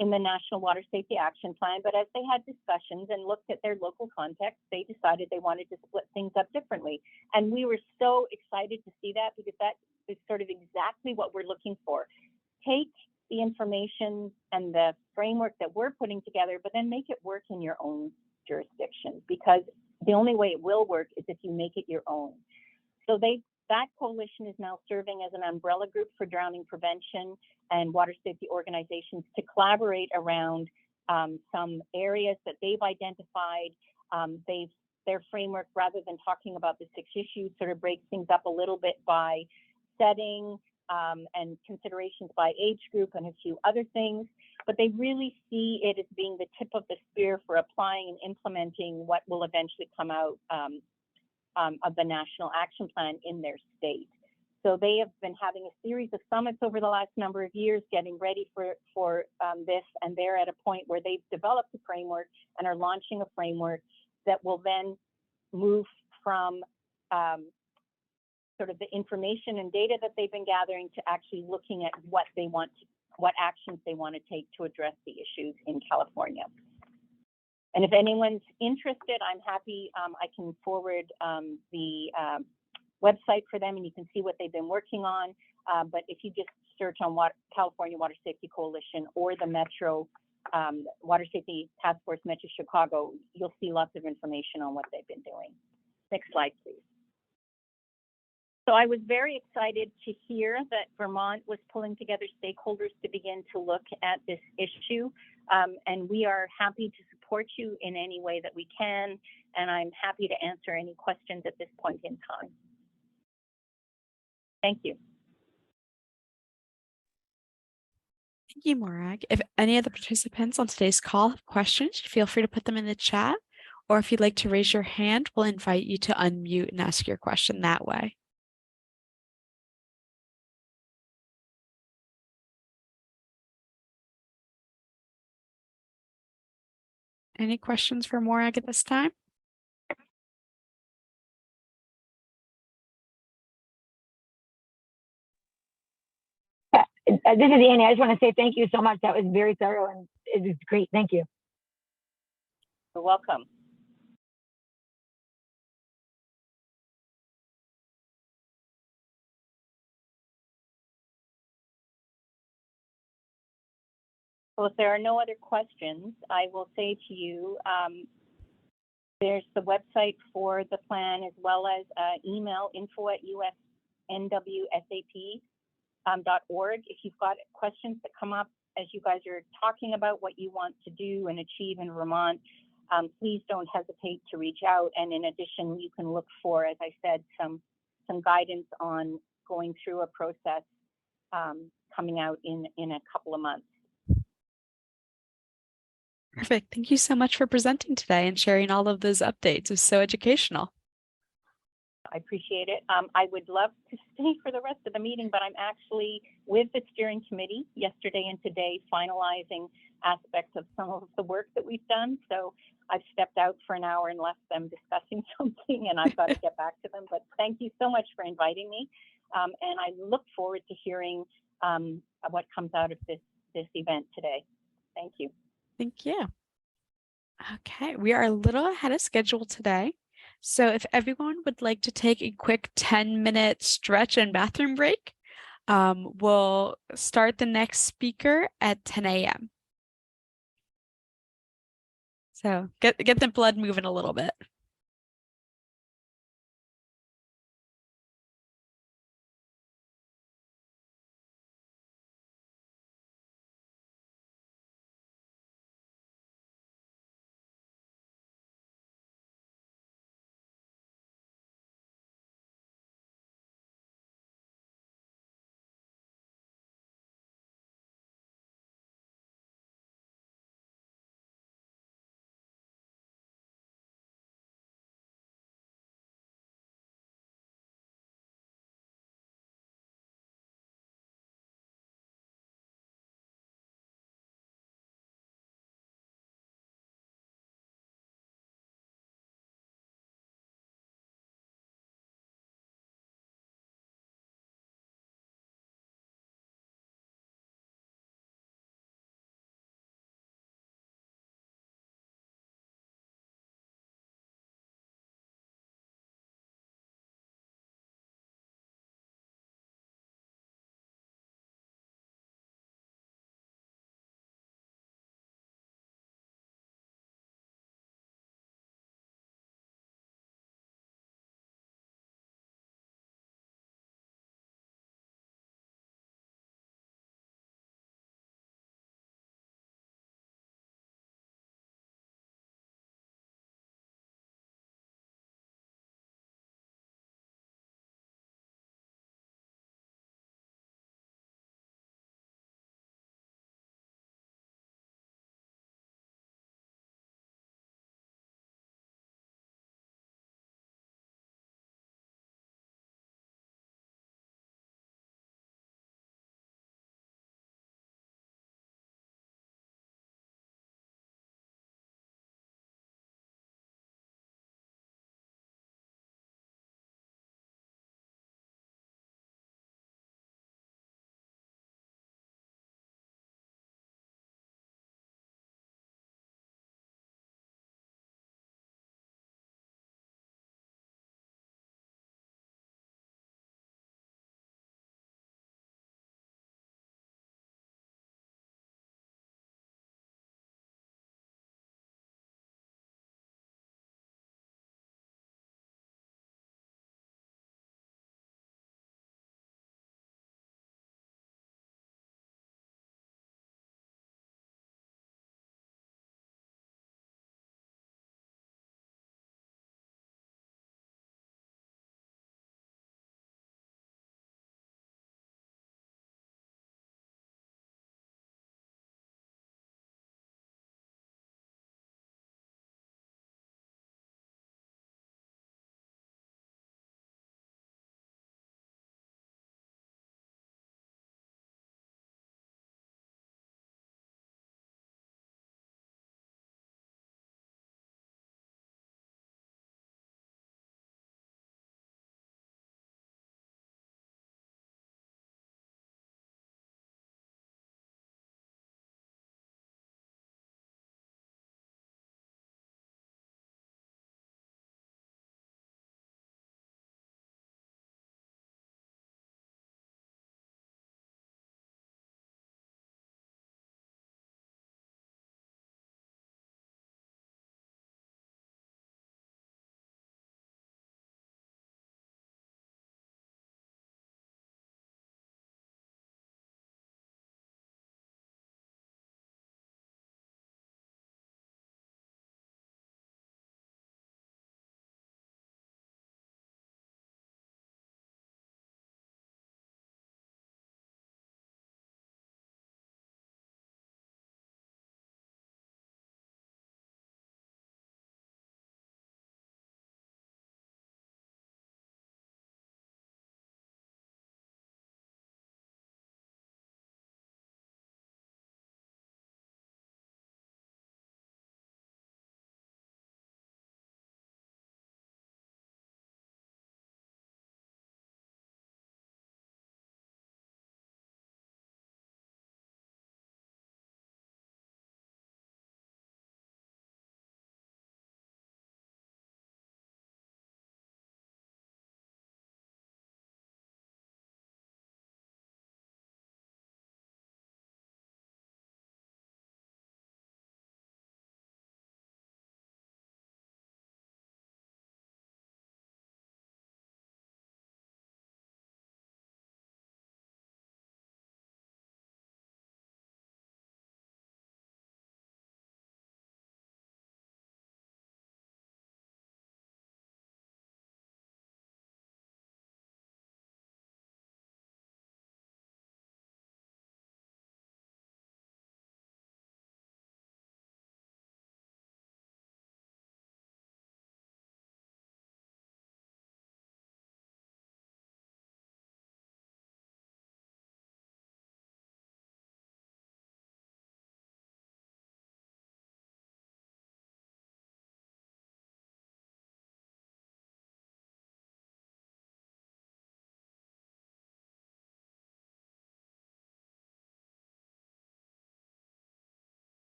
in the National Water Safety Action Plan, but as they had discussions and looked at their local context, they decided they wanted to split things up differently. And we were so excited to see that because that is sort of exactly what we're looking for. Take the information and the framework that we're putting together, but then make it work in your own jurisdiction, because the only way it will work is if you make it your own. So that coalition is now serving as an umbrella group for drowning prevention and water safety organizations to collaborate around some areas that they've identified. Their framework, rather than talking about the 6 issues, sort of breaks things up a little bit by setting, and considerations by age group and a few other things, but they really see it as being the tip of the spear for applying and implementing what will eventually come out of the National Action Plan in their state. So they have been having a series of summits over the last number of years, getting ready for this, and they're at a point where they've developed a framework and are launching a framework that will then move from sort of the information and data that they've been gathering to actually looking at what actions they want to take to address the issues in California. And if anyone's interested, I'm happy, I can forward the website for them and you can see what they've been working on. But if you just search on California Water Safety Coalition or the Metro Water Safety Task Force Metro Chicago, you'll see lots of information on what they've been doing. Next slide, please. So I was very excited to hear that Vermont was pulling together stakeholders to begin to look at this issue. And we are happy to support you in any way that we can. And I'm happy to answer any questions at this point in time. Thank you. Thank you, Morag. If any of the participants on today's call have questions, feel free to put them in the chat. Or if you'd like to raise your hand, we'll invite you to unmute and ask your question that way. Any questions for Morag at this time? This is Annie. I just want to say thank you so much. That was very thorough and it was great. Thank you. You're welcome. Well, if there are no other questions, I will say to you, there's the website for the plan as well as email info@usnwsap.org. If you've got questions that come up as you guys are talking about what you want to do and achieve in Vermont, please don't hesitate to reach out. And in addition, you can look for, as I said, some guidance on going through a process coming out in a couple of months. Perfect. Thank you so much for presenting today and sharing all of those updates. It was so educational. I appreciate it. I would love to stay for the rest of the meeting, but I'm actually with the steering committee yesterday and today finalizing aspects of some of the work that we've done. So I've stepped out for an hour and left them discussing something, and I've got to get back to them. But thank you so much for inviting me. And I look forward to hearing what comes out of this event today. Thank you. Thank you. Okay, we are a little ahead of schedule today. So if everyone would like to take a quick 10-minute stretch and bathroom break, we'll start the next speaker at 10 a.m. So get the blood moving a little bit.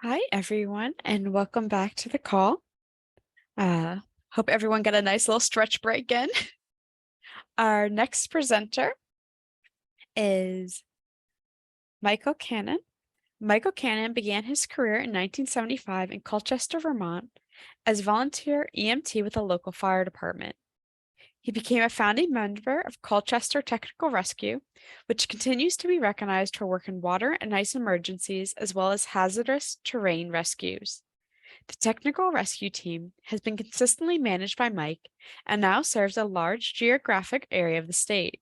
Hi, everyone, and welcome back to the call. Hope everyone got a nice little stretch break in. Our next presenter is Michael Cannon. Michael Cannon began his career in 1975 in Colchester, Vermont, as volunteer EMT with a local fire department. He became a founding member of Colchester Technical Rescue, which continues to be recognized for work in water and ice emergencies as well as hazardous terrain rescues. The technical rescue team has been consistently managed by Mike and now serves a large geographic area of the state.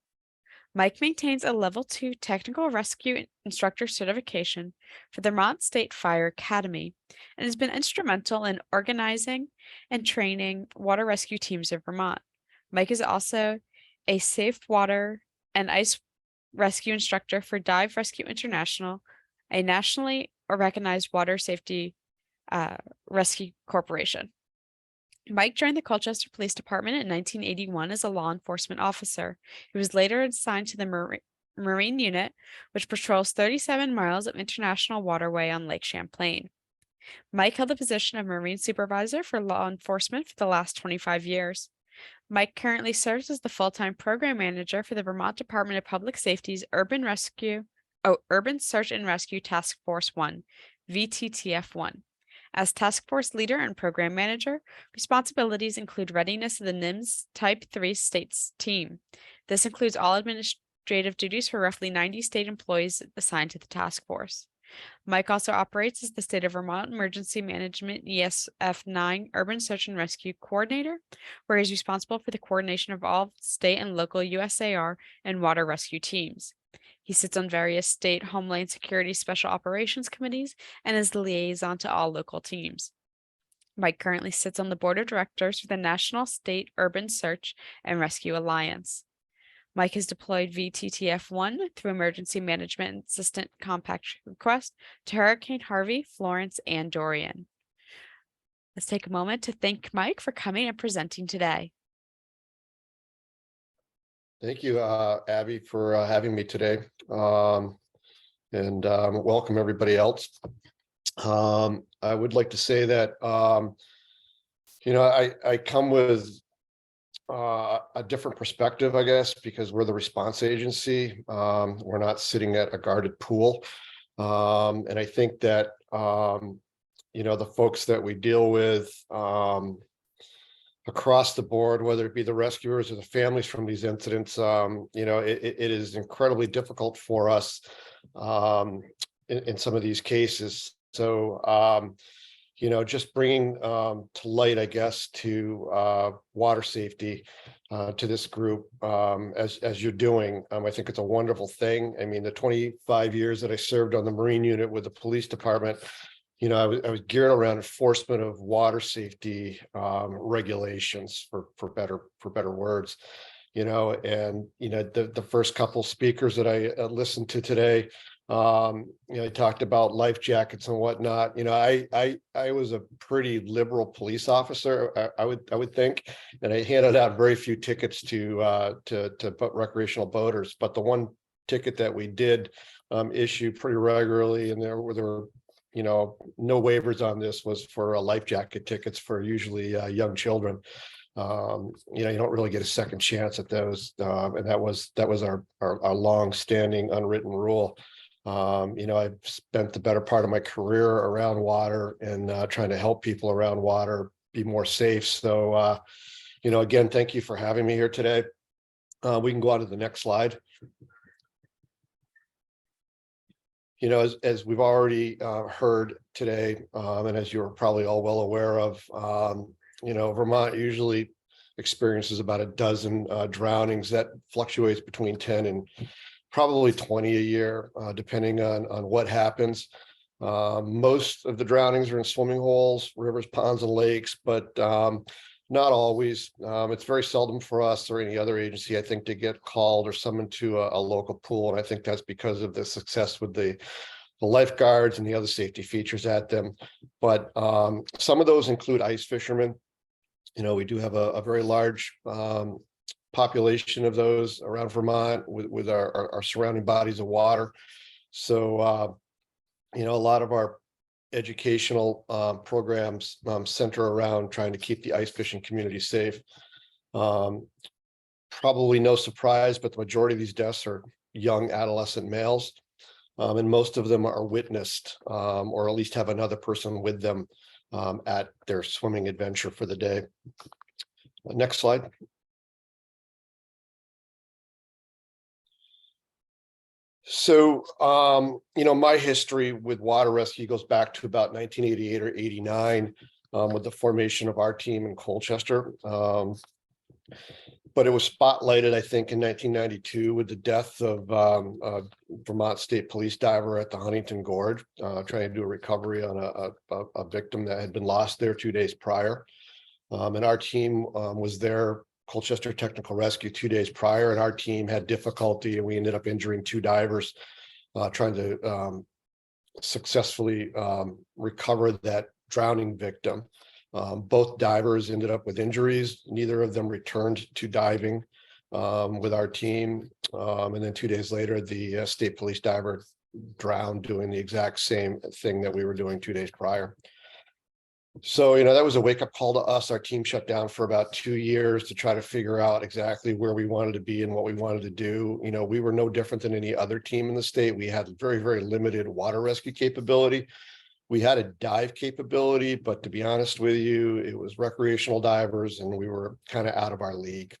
Mike maintains a Level 2 technical rescue instructor certification for the Vermont State Fire Academy and has been instrumental in organizing and training water rescue teams in Vermont. Mike is also a safe water and ice rescue instructor for Dive Rescue International, a nationally recognized water safety rescue corporation. Mike joined the Colchester Police Department in 1981 as a law enforcement officer. He was later assigned to the Marine Unit, which patrols 37 miles of international waterway on Lake Champlain. Mike held the position of Marine Supervisor for law enforcement for the last 25 years. Mike currently serves as the full-time program manager for the Vermont Department of Public Safety's Urban Search and Rescue Task Force 1, VTTF-1. As task force leader and program manager, responsibilities include readiness of the NIMS Type 3 states team. This includes all administrative duties for roughly 90 state employees assigned to the task force. Mike also operates as the State of Vermont Emergency Management ESF-9 Urban Search and Rescue Coordinator, where he's responsible for the coordination of all state and local USAR and water rescue teams. He sits on various state Homeland Security Special Operations Committees and is the liaison to all local teams. Mike currently sits on the board of directors for the National State Urban Search and Rescue Alliance. Mike has deployed VTTF-1 through Emergency Management Assistant Compact Request to Hurricane Harvey, Florence, and Dorian. Let's take a moment to thank Mike for coming and presenting today. Thank you, Abby, for having me today. And welcome everybody else. I would like to say that, I come with a different perspective, I guess, because we're the response agency. We're not sitting at a guarded pool. And I think that, the folks that we deal with, across the board, whether it be the rescuers or the families from these incidents, it is incredibly difficult for us in some of these cases. So, just bringing to light, I guess, to water safety to this group as you're doing, I think it's a wonderful thing. I mean, the 25 years that I served on the Marine Unit with the police department, I was geared around enforcement of water safety regulations, for better words, and the first couple speakers that I listened to today, I talked about life jackets and whatnot. I was a pretty liberal police officer, I would think, and I handed out very few tickets to recreational boaters. But the one ticket that we did issue pretty regularly, and there were no waivers on this, was for life jacket tickets for usually young children. You don't really get a second chance at those, and that was our long-standing unwritten rule. I've spent the better part of my career around water and trying to help people around water be more safe. So, again, thank you for having me here today. We can go on to the next slide. As we've already heard today, and as you're probably all well aware of, Vermont usually experiences about a dozen drownings. That fluctuates between 10 and probably 20 a year, depending on what happens. Most of the drownings are in swimming holes, rivers, ponds, and lakes, but not always. It's very seldom for us or any other agency, I think, to get called or summoned to a local pool. And I think that's because of the success with the lifeguards and the other safety features at them. But some of those include ice fishermen. We do have a very large population of those around Vermont with our surrounding bodies of water. So, a lot of our educational programs center around trying to keep the ice fishing community safe. Probably no surprise, but the majority of these deaths are young adolescent males, and most of them are witnessed, or at least have another person with them at their swimming adventure for the day. Next slide. So, my history with water rescue goes back to about 1988 or 89, with the formation of our team in Colchester. But it was spotlighted, I think, in 1992 with the death of a Vermont State Police diver at the Huntington Gorge, trying to do a recovery on a victim that had been lost there 2 days prior. And our team was there, Colchester Technical Rescue, 2 days prior, and our team had difficulty, and we ended up injuring 2 divers trying to successfully recover that drowning victim. Both divers ended up with injuries. Neither of them returned to diving with our team. And then 2 days later, the state police diver drowned doing the exact same thing that we were doing 2 days prior. So, that was a wake-up call to us. Our team shut down for about 2 years to try to figure out exactly where we wanted to be and what we wanted to do. We were no different than any other team in the state. We had very, very limited water rescue capability. We had a dive capability, but to be honest with you, it was recreational divers and we were kind of out of our league.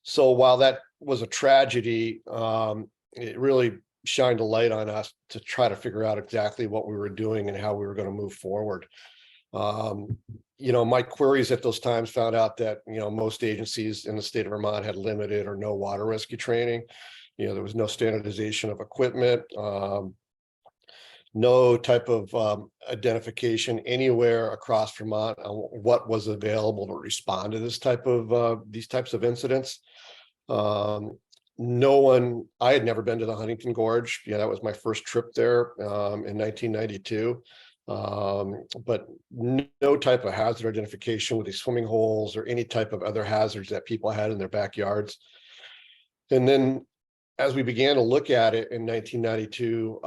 So while that was a tragedy, it really shined a light on us to try to figure out exactly what we were doing and how we were going to move forward. My queries at those times found out that, most agencies in the state of Vermont had limited or no water rescue training. There was no standardization of equipment, no type of identification anywhere across Vermont on what was available to respond to this type of these types of incidents. I had never been to the Huntington Gorge. That was my first trip there in 1992. But no type of hazard identification with these swimming holes or any type of other hazards that people had in their backyards. And then as we began to look at it in 1992,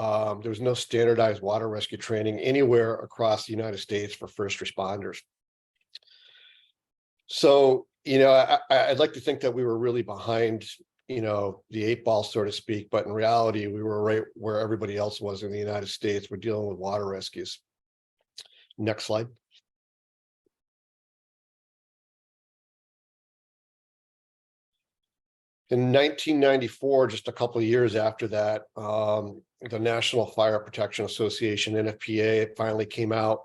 there was no standardized water rescue training anywhere across the United States for first responders. So, I'd like to think that we were really behind, the 8 ball, so to speak, but in reality, we were right where everybody else was in the United States. We're dealing with water rescues. Next slide. In 1994, just a couple of years after that, the National Fire Protection Association, NFPA, finally came out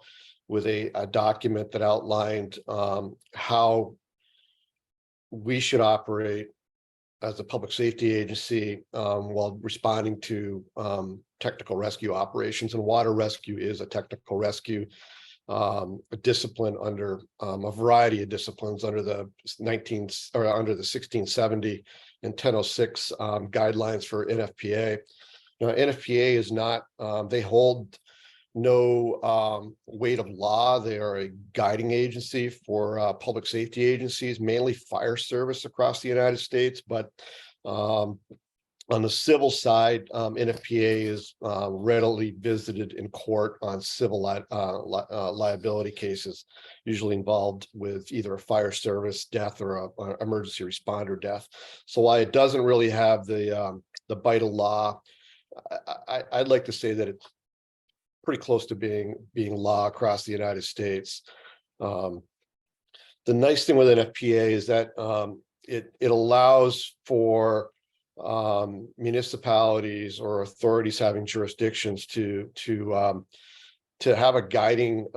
with a document that outlined how we should operate as a public safety agency while responding to technical rescue operations. And water rescue is a technical rescue, a discipline under a variety of disciplines under the 1670 and 1006 guidelines for NFPA. NFPA is not, they hold no weight of law. They are a guiding agency for public safety agencies, mainly fire service across the United States. But on the civil side, NFPA is readily visited in court on civil liability cases, usually involved with either a fire service death or an emergency responder death. So while it doesn't really have the bite of law, I'd like to say that it's pretty close to being law across the United States. The nice thing with NFPA is that it allows for municipalities or authorities having jurisdictions to have a guiding,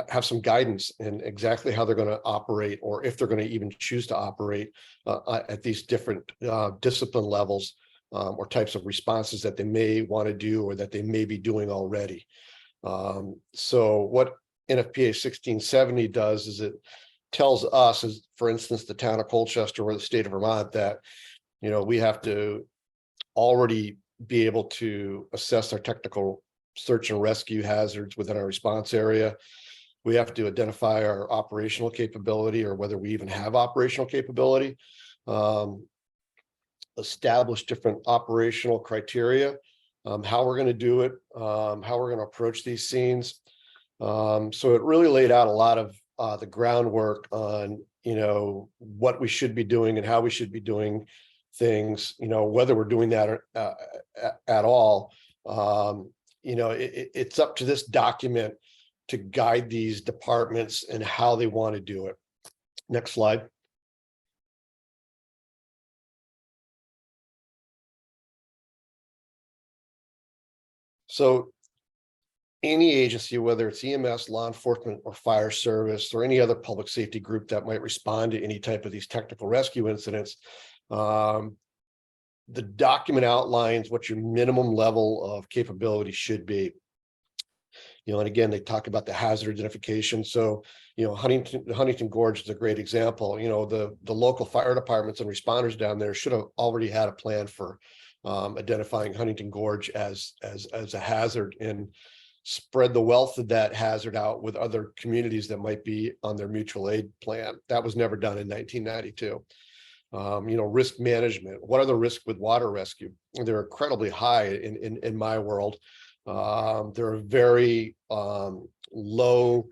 have some guidance in exactly how they're going to operate, or if they're going to even choose to operate at these different discipline levels or types of responses that they may want to do or that they may be doing already. So what NFPA 1670 does is it tells us, as for instance, the town of Colchester or the state of Vermont, that we have to already be able to assess our technical search and rescue hazards within our response area. We have to identify our operational capability, or whether we even have operational capability, establish different operational criteria how we're going to do it, how we're going to approach these scenes. So it really laid out a lot of the groundwork on, what we should be doing and how we should be doing things, whether we're doing that at all. It's up to this document to guide these departments and how they want to do it. Next slide. So any agency, whether it's EMS, law enforcement, or fire service, or any other public safety group that might respond to any type of these technical rescue incidents, the document outlines what your minimum level of capability should be. And again, they talk about the hazard identification. So, Huntington Gorge is a great example. The local fire departments and responders down there should have already had a plan for identifying Huntington Gorge as a hazard, and spread the wealth of that hazard out with other communities that might be on their mutual aid plan. That was never done in 1992. Risk management. What are the risks with water rescue? They're incredibly high in my world. They're very low.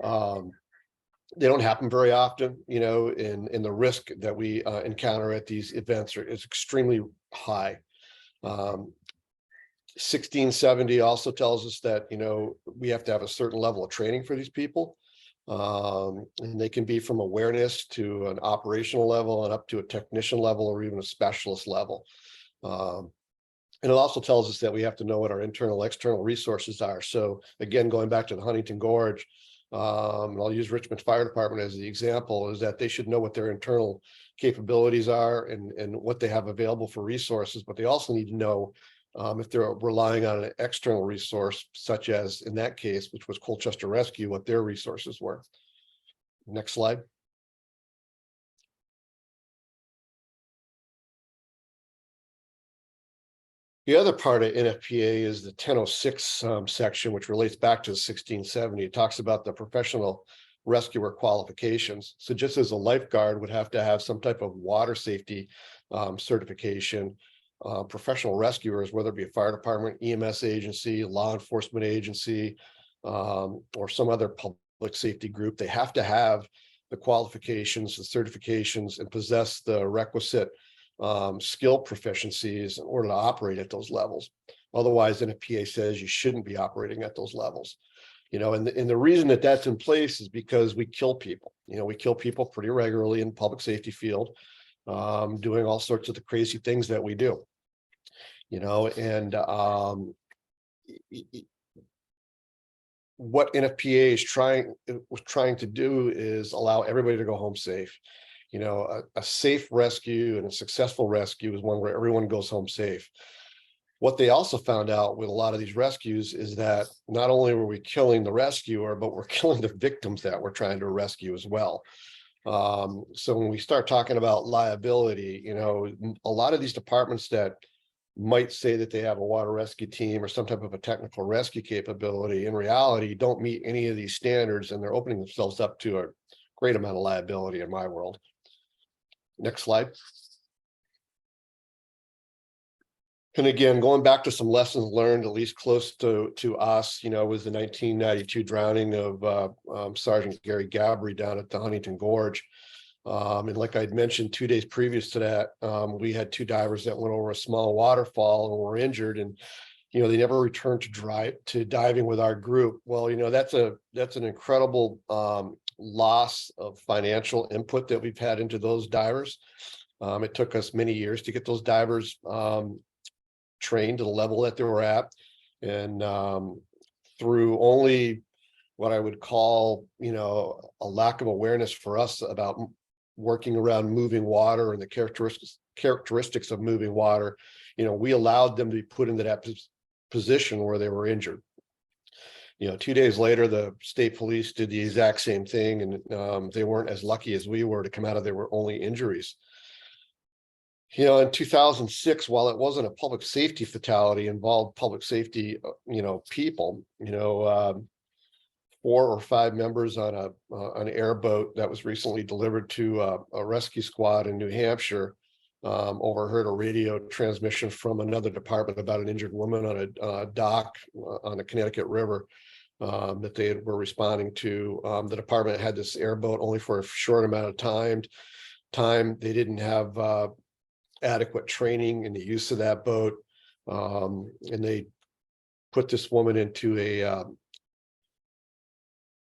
They don't happen very often, and the risk that we encounter at these events is extremely high. 1670 also tells us that, we have to have a certain level of training for these people. And they can be from awareness to an operational level and up to a technician level or even a specialist level. And it also tells us that we have to know what our internal, external resources are. So again, going back to the Huntington Gorge, I'll use Richmond Fire Department as the example, is that they should know what their internal capabilities are and what they have available for resources, but they also need to know if they're relying on an external resource, such as in that case, which was Colchester Rescue, what their resources were. Next slide. The other part of NFPA is the 1006 section, which relates back to 1670. It talks about the professional rescuer qualifications. So just as a lifeguard would have to have some type of water safety certification, professional rescuers, whether it be a fire department, EMS agency, law enforcement agency, or some other public safety group, they have to have the qualifications, the certifications, and possess the requisite skill proficiencies in order to operate at those levels. Otherwise, NFPA says you shouldn't be operating at those levels. And the reason that that's in place is because we kill people. We kill people pretty regularly in the public safety field, doing all sorts of the crazy things that we do. And what NFPA was trying to do is allow everybody to go home safe. A safe rescue and a successful rescue is one where everyone goes home safe. What they also found out with a lot of these rescues is that not only were we killing the rescuer, but we're killing the victims that we're trying to rescue as well. So when we start talking about liability, a lot of these departments that might say that they have a water rescue team or some type of a technical rescue capability, in reality don't meet any of these standards, and they're opening themselves up to a great amount of liability in my world. Next slide. And again, going back to some lessons learned, at least close to us, was the 1992 drowning of Sergeant Gary Gabry down at the Huntington Gorge. And like I'd mentioned, 2 days previous to that, we had two divers that went over a small waterfall and were injured, and they never returned to diving with our group. Well, that's an incredible loss of financial input that we've had into those divers. It took us many years to get those divers trained to the level that they were at, and through only what I would call, a lack of awareness for us about working around moving water and the characteristics of moving water, we allowed them to be put into that position where they were injured. 2 days later, the state police did the exact same thing, and they weren't as lucky as we were to come out of there with only injuries. In 2006, while it wasn't a public safety fatality, involved public safety, people, 4 or 5 members on an airboat that was recently delivered to a rescue squad in New Hampshire overheard a radio transmission from another department about an injured woman on a dock on the Connecticut River that they were responding to. The department had this airboat only for a short amount of time. They didn't have adequate training in the use of that boat, and they put this woman into a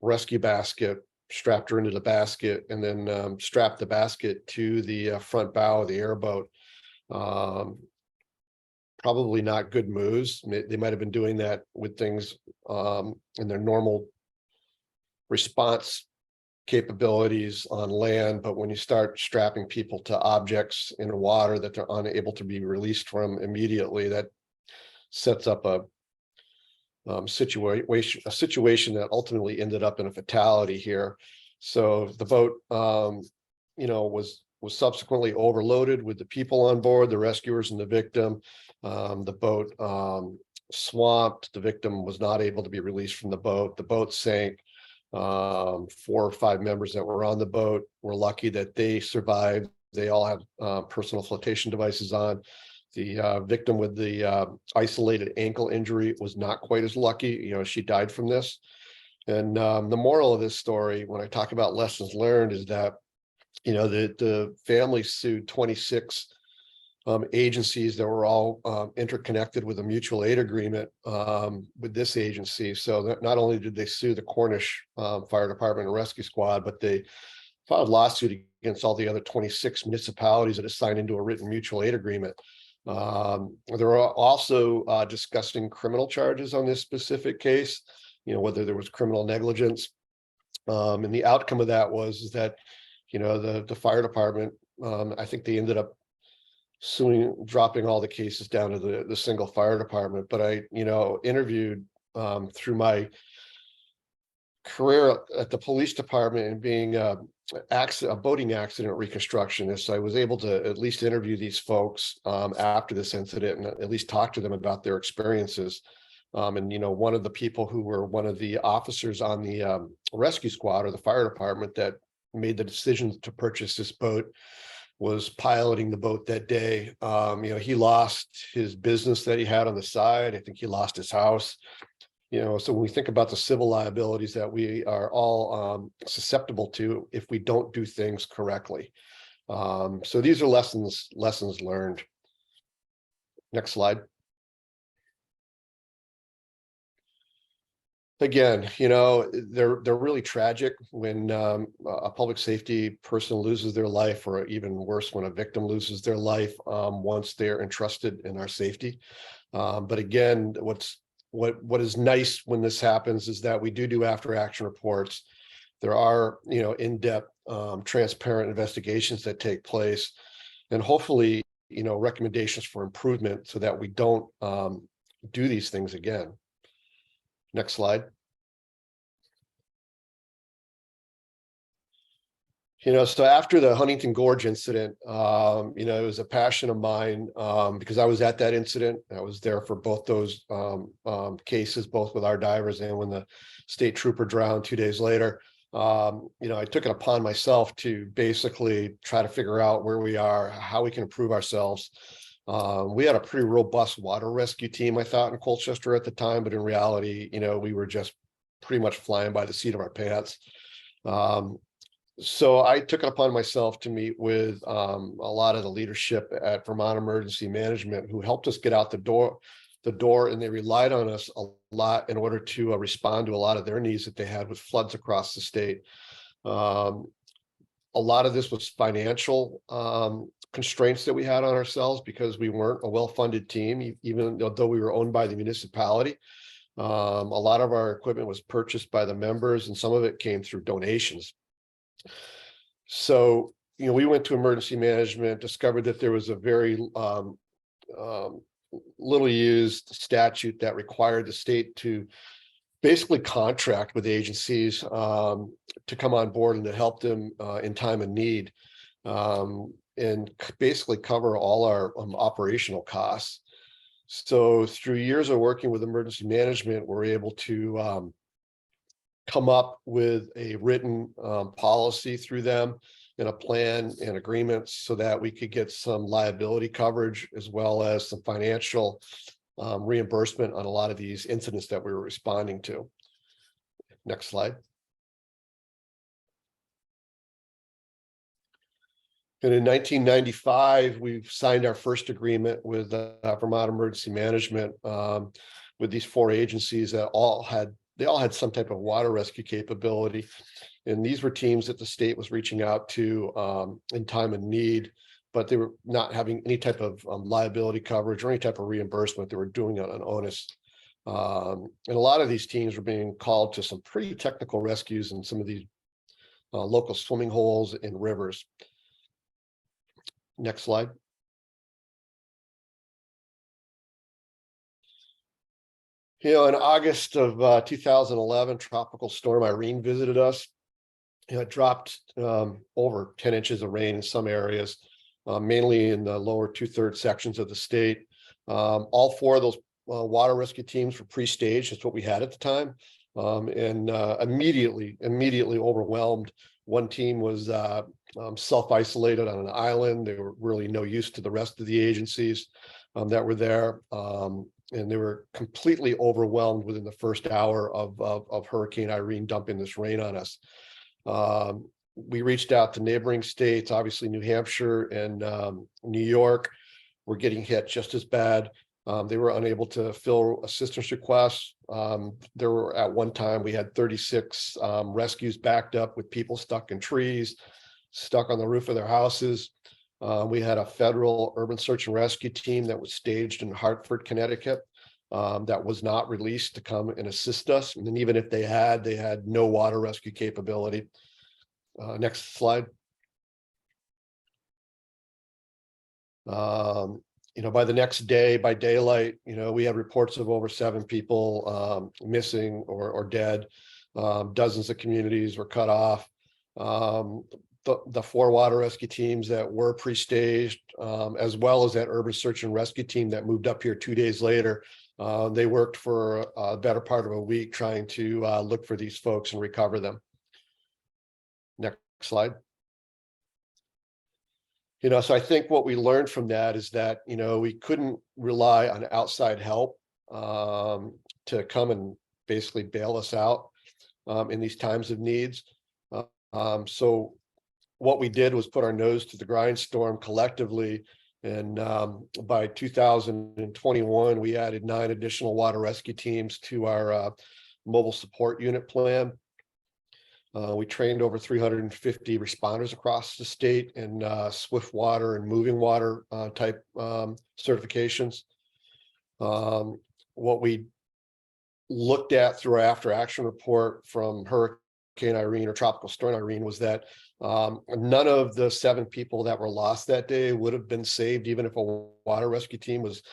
rescue basket, strapped her into the basket, and then strapped the basket to the front bow of the airboat. Probably not good moves. They might have been doing that with things in their normal response capabilities on land, but when you start strapping people to objects in the water that they're unable to be released from immediately, that sets up a situation that ultimately ended up in a fatality here. So the boat, was subsequently overloaded with the people on board, the rescuers and the victim. The boat swamped. The victim was not able to be released from the boat. The boat sank. 4 or 5 members that were on the boat were lucky that they survived. They all have personal flotation devices on. The victim with the isolated ankle injury was not quite as lucky. She died from this. And the moral of this story, when I talk about lessons learned, is that the family sued 26 agencies that were all interconnected with a mutual aid agreement with this agency. So that not only did they sue the Cornish Fire Department and Rescue Squad, but they filed a lawsuit against all the other 26 municipalities that have signed into a written mutual aid agreement. There are also discussing criminal charges on this specific case, whether there was criminal negligence. And the outcome of that was that, the fire department, I think they ended up dropping all the cases down to the single fire department. But I, interviewed through my career at the police department and being a boating accident reconstructionist, I was able to at least interview these folks after this incident and at least talk to them about their experiences. And one of the people who were one of the officers on the rescue squad or the fire department that made the decision to purchase this boat was piloting the boat that day. He lost his business that he had on the side. I think he lost his house. So when we think about the civil liabilities that we are all susceptible to if we don't do things correctly. So these are lessons learned. Next slide. Again, they're really tragic when a public safety person loses their life, or even worse, when a victim loses their life once they're entrusted in our safety. But again, what is nice when this happens is that we do after action reports. There are, in-depth, transparent investigations that take place, and hopefully, recommendations for improvement so that we don't do these things again. Next slide. So after the Huntington Gorge incident, it was a passion of mine because I was at that incident. I was there for both those cases, both with our divers and when the state trooper drowned 2 days later. I took it upon myself to basically try to figure out where we are, how we can improve ourselves. We had a pretty robust water rescue team, I thought, in Colchester at the time, but in reality, we were just pretty much flying by the seat of our pants. So I took it upon myself to meet with a lot of the leadership at Vermont Emergency Management, who helped us get out the door, and they relied on us a lot in order to respond to a lot of their needs that they had with floods across the state. A lot of this was financial constraints that we had on ourselves because we weren't a well-funded team, even though we were owned by the municipality. A lot of our equipment was purchased by the members, and some of it came through donations. So, we went to emergency management, discovered that there was a very little used statute that required the state to basically contract with agencies to come on board and to help them in time of need, and basically cover all our operational costs. So through years of working with emergency management, we're able to come up with a written policy through them and a plan and agreements so that we could get some liability coverage as well as some financial reimbursement on a lot of these incidents that we were responding to. Next slide. And in 1995, we signed our first agreement with Vermont Emergency Management with these 4 agencies that all had some type of water rescue capability. And these were teams that the state was reaching out to in time of need, but they were not having any type of liability coverage or any type of reimbursement. They were doing it on onus. And a lot of these teams were being called to some pretty technical rescues in some of these local swimming holes and rivers. Next slide. In August of 2011, Tropical Storm Irene visited us. It dropped over 10 inches of rain in some areas, mainly in the lower 2/3 sections of the state. All 4 of those water rescue teams were pre-staged. That's what we had at the time, and immediately overwhelmed. One team was self-isolated on an island. They were really no use to the rest of the agencies that were there. And they were completely overwhelmed within the first hour of Hurricane Irene dumping this rain on us. We reached out to neighboring states, obviously New Hampshire and New York were getting hit just as bad. They were unable to fill assistance requests. There were, at one time, we had 36 rescues backed up with people stuck in trees, stuck on the roof of their houses. We had a federal urban search and rescue team that was staged in Hartford, Connecticut, that was not released to come and assist us. And even if they had no water rescue capability. Next slide. By the next day, by daylight, we had reports of over 7 people missing or dead. Dozens of communities were cut off. The 4 water rescue teams that were pre-staged, as well as that urban search and rescue team that moved up here 2 days later, they worked for a better part of a week trying to look for these folks and recover them. Next slide. So I think what we learned from that is that, we couldn't rely on outside help to come and basically bail us out in these times of needs. So what we did was put our nose to the grindstone collectively. And by 2021, we added 9 additional water rescue teams to our mobile support unit plan. We trained over 350 responders across the state in swift water and moving water type certifications. What we looked at through our after action report from Hurricane Irene or Tropical Storm Irene was that none of the 7 people that were lost that day would have been saved, even if a water rescue team was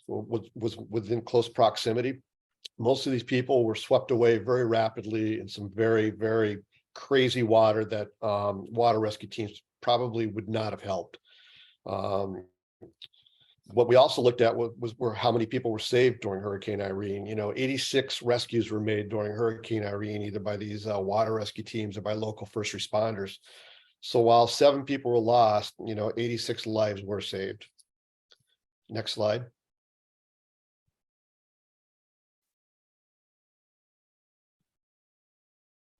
within close proximity. Most of these people were swept away very rapidly in some very, very crazy water that water rescue teams probably would not have helped. What we also looked at were how many people were saved during Hurricane Irene. 86 rescues were made during Hurricane Irene, either by these water rescue teams or by local first responders. So while 7 people were lost, 86 lives were saved. Next slide.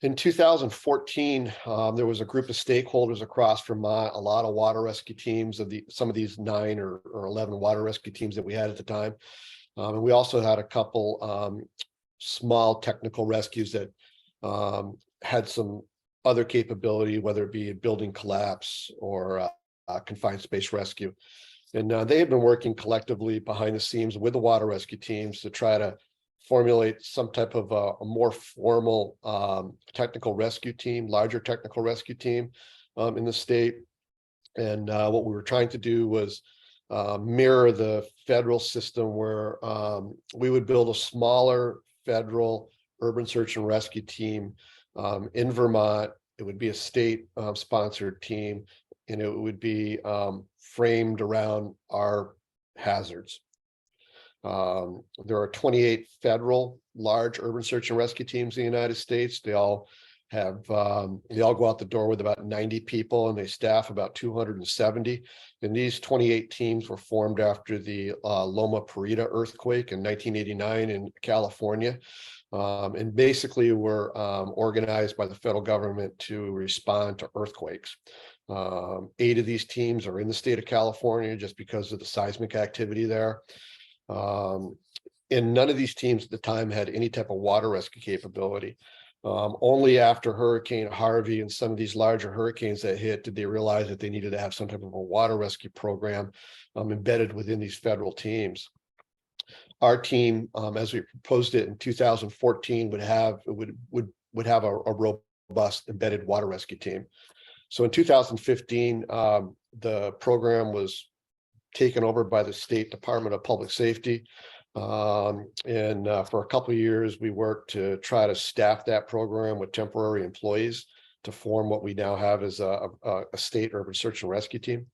In 2014, there was a group of stakeholders across Vermont, a lot of water rescue teams of some of these 9 or 11 water rescue teams that we had at the time. And we also had a couple small technical rescues that had some other capability, whether it be a building collapse or a confined space rescue. And they had been working collectively behind the scenes with the water rescue teams to try to formulate some type of a more formal technical rescue team, larger technical rescue team in the state. And what we were trying to do was mirror the federal system where we would build a smaller federal urban search and rescue team in Vermont. It would be a state sponsored team, and it would be framed around our hazards. There are 28 federal large urban search and rescue teams in the United States. They all have, they all go out the door with about 90 people and they staff about 270. And these 28 teams were formed after the Loma Prieta earthquake in 1989 in California. And basically were organized by the federal government to respond to earthquakes. 8 of these teams are in the state of California just because of the seismic activity there. And none of these teams at the time had any type of water rescue capability. Only after Hurricane Harvey and some of these larger hurricanes that hit did they realize that they needed to have some type of a water rescue program embedded within these federal teams. Our team, as we proposed it in 2014, would have a robust embedded water rescue team. So in 2015, the program was taken over by the State Department of Public Safety. And for a couple of years, we worked to try to staff that program with temporary employees to form what we now have as a state urban search and rescue team.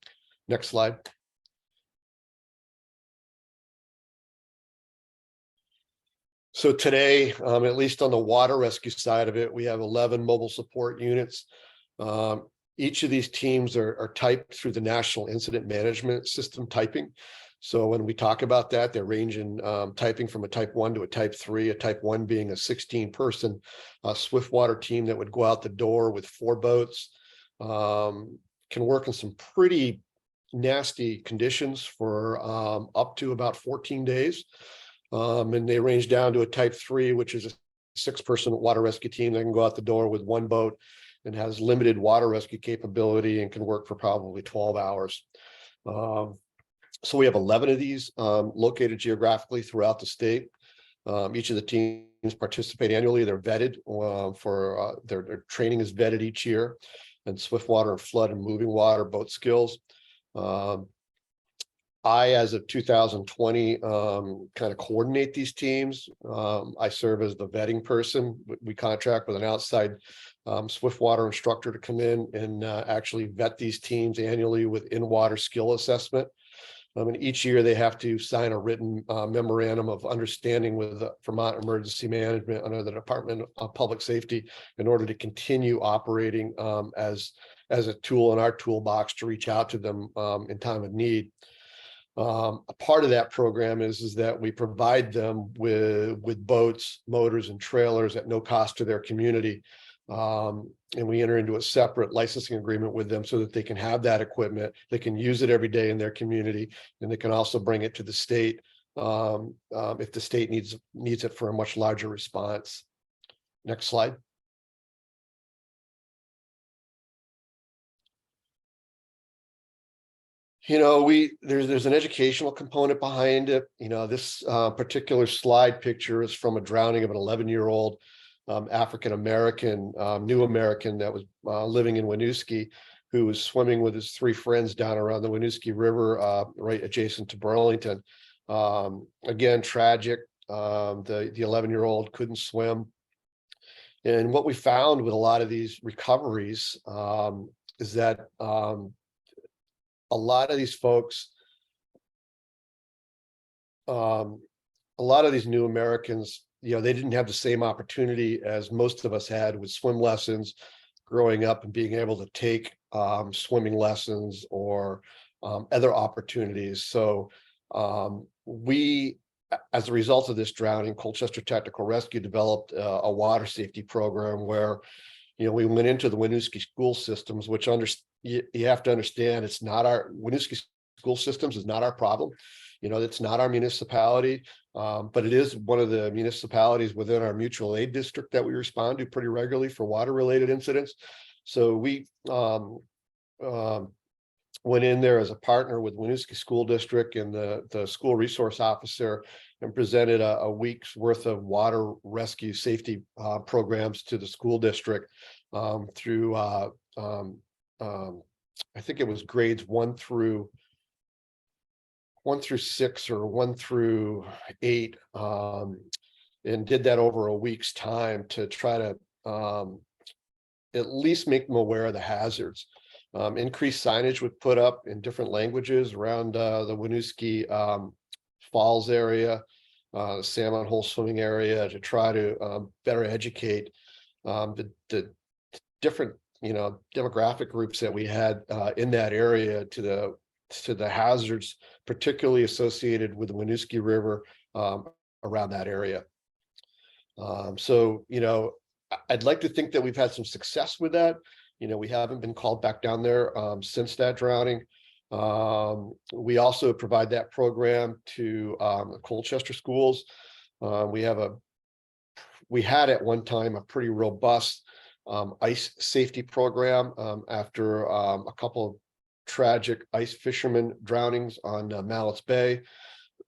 Next slide. So today, at least on the water rescue side of it, we have 11 mobile support units. Each of these teams are typed through the National Incident Management System typing. So when we talk about that, they're ranging typing from a type 1 to a type 3, a type 1 being a 16-person swiftwater team that would go out the door with 4 boats, can work in some pretty nasty conditions for up to about 14 days. And they range down to a type 3, which is a 6-person water rescue team that can go out the door with 1 boat and has limited water rescue capability and can work for probably 12 hours. So we have 11 of these located geographically throughout the state. Each of the teams participate annually. They're vetted for their training is vetted each year, and swiftwater and flood and moving water boat skills. I, as of 2020, kind of coordinate these teams. I serve as the vetting person. We contract with an outside swiftwater instructor to come in and actually vet these teams annually with in-water skill assessment. And each year they have to sign a written memorandum of understanding with Vermont Emergency Management under the Department of Public Safety in order to continue operating as a tool in our toolbox to reach out to them in time of need. A part of that program is that we provide them with boats, motors, and trailers at no cost to their community. And we enter into a separate licensing agreement with them so that they can have that equipment, they can use it every day in their community, and they can also bring it to the state if the state needs it for a much larger response. Next slide. You know, there's an educational component behind it. You know, this particular slide picture is from a drowning of an 11-year-old African-American, new American that was living in Winooski, who was swimming with his 3 friends down around the Winooski River, right adjacent to Burlington. Again, tragic. The 11-year-old couldn't swim. And what we found with a lot of these recoveries is that a lot of these folks, a lot of these new Americans, you know, they didn't have the same opportunity as most of us had with swim lessons growing up and being able to take swimming lessons or other opportunities. So we, as a result of this drowning, Colchester Technical Rescue developed a water safety program where, you know, we went into the Winooski school systems, which you have to understand, it's not our Winooski school systems is not our problem. You know, it's not our municipality, but it is one of the municipalities within our mutual aid district that we respond to pretty regularly for water related incidents. So we went in there as a partner with Winooski School District and the school resource officer and presented a week's worth of water rescue safety programs to the school district through I think it was grades 1 through 6 or 1 through 8, and did that over a week's time to try to at least make them aware of the hazards. Increased signage was put up in different languages around the Winooski Falls area, Salmon Hole swimming area, to try to better educate the different, demographic groups that we had in that area to the hazards, particularly associated with the Winooski River around that area. So, I'd like to think that we've had some success with that. We haven't been called back down there since that drowning. We also provide that program to the Colchester schools. We had at one time a pretty robust ice safety program after a couple of tragic ice fishermen drownings on Mallets Bay.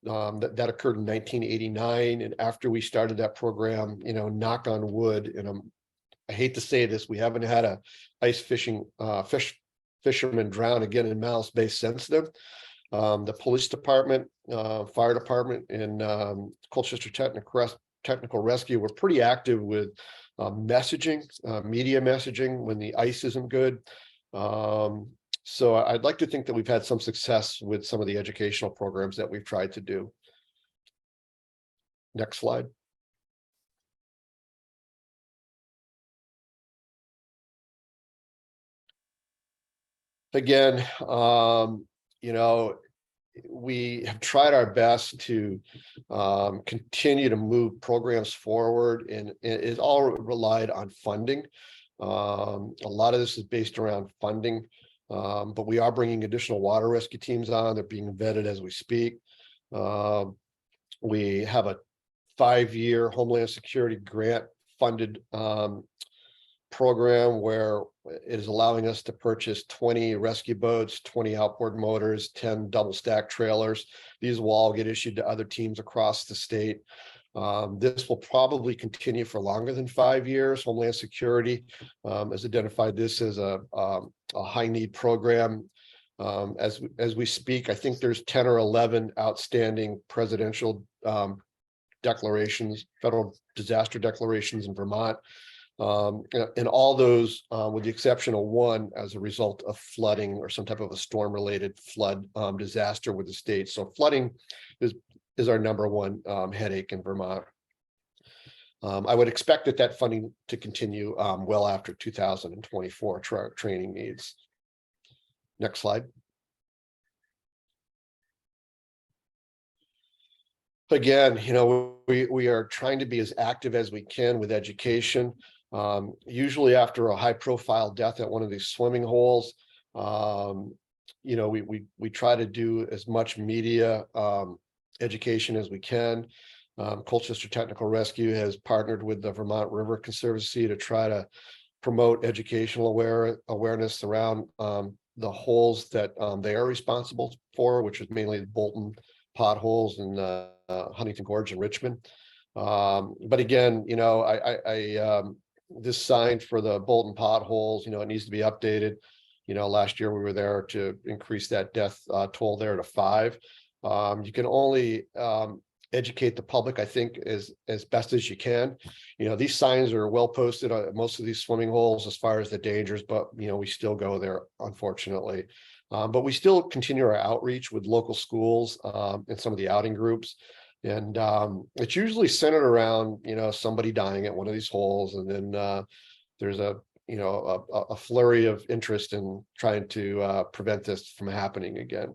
That occurred in 1989, and after we started that program, knock on wood, and I hate to say this, we haven't had a ice fisherman drown again in Mallets Bay since then. The police department, fire department, and Colchester Technical Rescue were pretty active with messaging, media messaging when the ice isn't good. So I'd like to think that we've had some success with some of the educational programs that we've tried to do. Next slide. Again, we have tried our best to continue to move programs forward, and it all relied on funding. A lot of this is based around funding, but we are bringing additional water rescue teams on. They're being vetted as we speak. We have a 5-year Homeland Security grant funded program where it is allowing us to purchase 20 rescue boats, 20 outboard motors, 10 double stack trailers. These will all get issued to other teams across the state. This will probably continue for longer than 5 years. Homeland Security has identified this as a high need program. As we speak, I think there's 10 or 11 outstanding presidential declarations, federal disaster declarations in Vermont. And all those, with the exception of one, as a result of flooding or some type of a storm-related flood disaster with the state. So flooding is our number one headache in Vermont. I would expect that funding to continue well after 2024 training needs. Next slide. Again, we are trying to be as active as we can with education. Usually after a high profile death at one of these swimming holes, we try to do as much media education as we can. Colchester Technical Rescue has partnered with the Vermont River Conservancy to try to promote educational awareness around the holes that they are responsible for, which is mainly the Bolton potholes in Huntington Gorge and Richmond. But again, this sign for the Bolton potholes, it needs to be updated. Last year we were there to increase that death toll there to 5. You can only educate the public, I think, as best as you can. These signs are well posted on most of these swimming holes as far as the dangers, but we still go there, unfortunately. But we still continue our outreach with local schools and some of the outing groups. And it's usually centered around, somebody dying at one of these holes. And then there's a flurry of interest in trying to prevent this from happening again.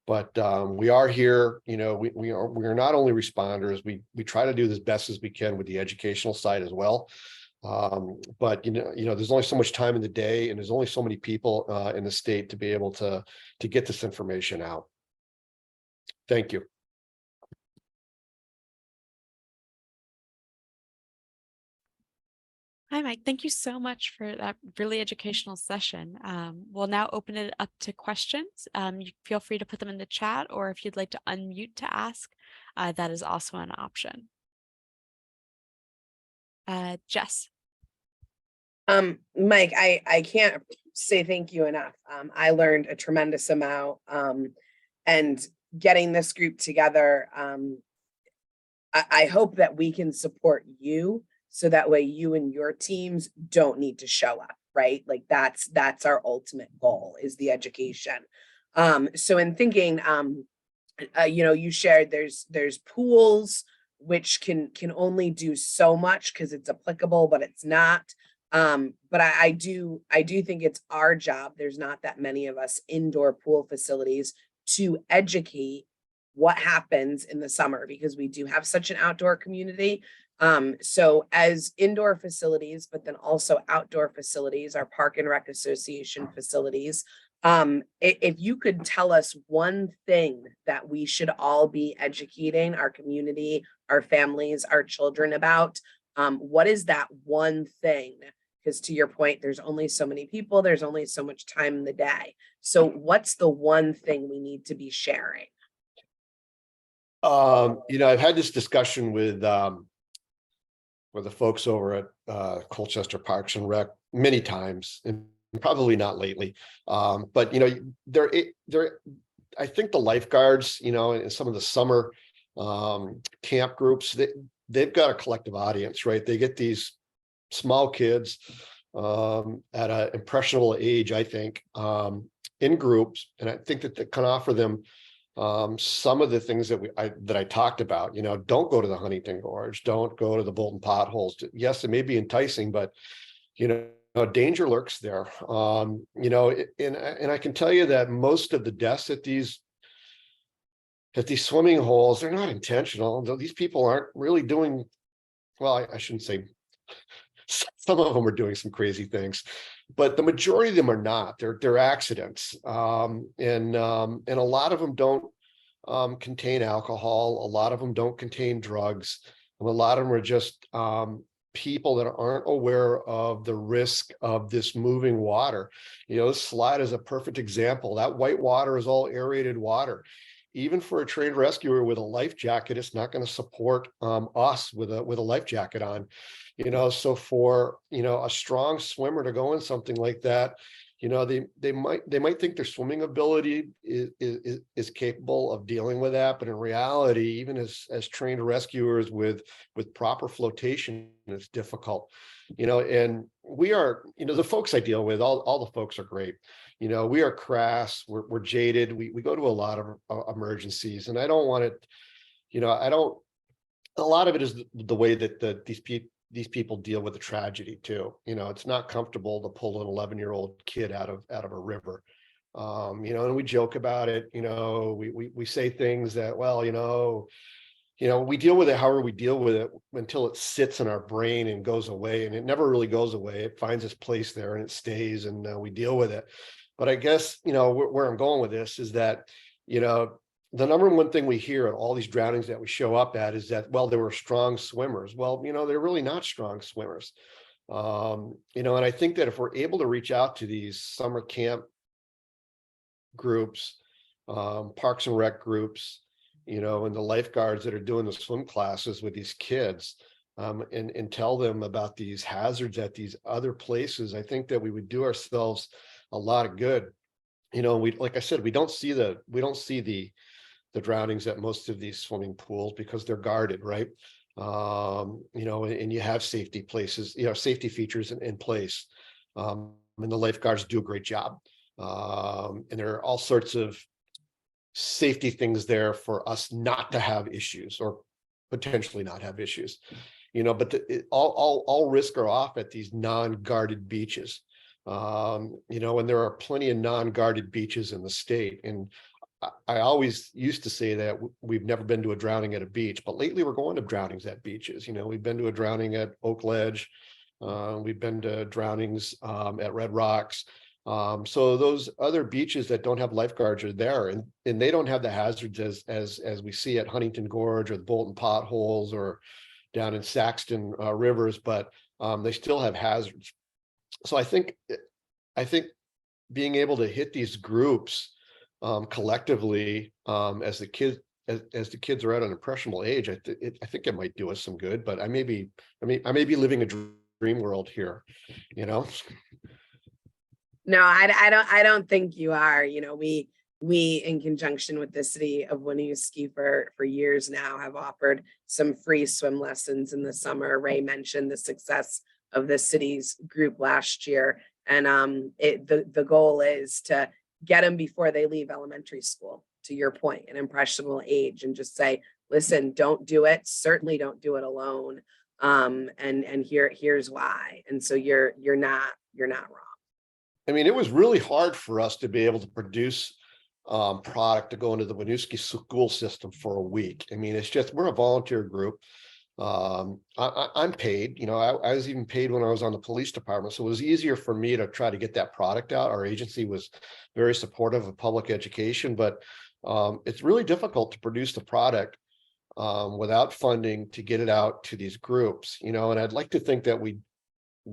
But we are here, we are not only responders, we try to do as best as we can with the educational side as well. But there's only so much time in the day, and there's only so many people in the state to be able to get this information out. Thank you. Hi, Mike. Thank you so much for that really educational session. We'll now open it up to questions. You feel free to put them in the chat, or if you'd like to unmute to ask, that is also an option. Jess. Mike, I can't say thank you enough. I learned a tremendous amount, and getting this group together. I hope that we can support you, so that way you and your teams don't need to show up, right? Like that's our ultimate goal, is the education. So in thinking, you shared there's pools which can only do so much because it's applicable, but it's not. But I do think it's our job. There's not that many of us indoor pool facilities to educate what happens in the summer, because we do have such an outdoor community. So as indoor facilities, but then also outdoor facilities, our Park and Rec Association facilities, if you could tell us one thing that we should all be educating our community, our families, our children about, what is that one thing? Because to your point, there's only so many people, there's only so much time in the day. So what's the one thing we need to be sharing? I've had this discussion with the folks over at Colchester Parks and Rec many times, and probably not lately. But I think the lifeguards, and some of the summer camp groups, they've got a collective audience, right? They get these small kids at an impressionable age, I think, in groups, and I think that they can offer them some of the things that I talked about. Don't go to the Huntington Gorge, don't go to the Bolton potholes. Yes, it may be enticing, but danger lurks there. And I can tell you that most of the deaths at these swimming holes, they're not intentional. These people aren't really doing well. I shouldn't say. Some of them are doing some crazy things, but the majority of them are not. They're accidents, and a lot of them don't contain alcohol. A lot of them don't contain drugs. And a lot of them are just people that aren't aware of the risk of this moving water. This slide is a perfect example. That white water is all aerated water. Even for a trained rescuer with a life jacket, it's not going to support us with a life jacket on. So for a strong swimmer to go in something like that, they might think their swimming ability is capable of dealing with that, but in reality, even as trained rescuers with proper flotation, it's difficult. And we are, the folks I deal with, all the folks are great. We are crass, we're jaded, we go to a lot of emergencies, and I don't want it, a lot of it is the way that these people deal with the tragedy too. It's not comfortable to pull an 11-year-old kid out of a river. And we joke about it. We say things that, well, we deal with it however we deal with it until it sits in our brain and goes away, and it never really goes away. It finds its place there and it stays, and we deal with it. But I guess, where I'm going with this is that, the number one thing we hear at all these drownings that we show up at is that, well, they were strong swimmers. Well, they're really not strong swimmers. And I think that if we're able to reach out to these summer camp groups, Parks and Rec groups, and the lifeguards that are doing the swim classes with these kids, and tell them about these hazards at these other places, I think that we would do ourselves a lot of good. Like I said, we don't see the drownings at most of these swimming pools because they're guarded, right? And you have safety places, safety features in place. And the lifeguards do a great job. And there are all sorts of safety things there for us not to have issues, or potentially not have issues, but all risk are off at these non-guarded beaches. And there are plenty of non-guarded beaches in the state. And I always used to say that we've never been to a drowning at a beach, but lately we're going to drownings at beaches. We've been to a drowning at Oak Ledge. We've been to drownings at Red Rocks. So those other beaches that don't have lifeguards are there, and they don't have the hazards as we see at Huntington Gorge or the Bolton potholes or down in Saxton rivers, but they still have hazards. So I think being able to hit these groups collectively, as the kids are at an impressionable age, I think it might do us some good. But I may be living a dream world here, No, I don't think you are. We in conjunction with the city of Winooski for years now have offered some free swim lessons in the summer. Ray mentioned the success of the city's group last year, and the goal is to get them before they leave elementary school, to your point, an impressionable age, and just say, listen, don't do it. Certainly don't do it alone. And here's why. And so you're not wrong. I mean, it was really hard for us to be able to produce product to go into the Winooski school system for a week. I mean, it's just, we're a volunteer group. I'm paid, I was even paid when I was on the police department. So it was easier for me to try to get that product out. Our agency was very supportive of public education, but it's really difficult to produce the product without funding to get it out to these groups, and I'd like to think that we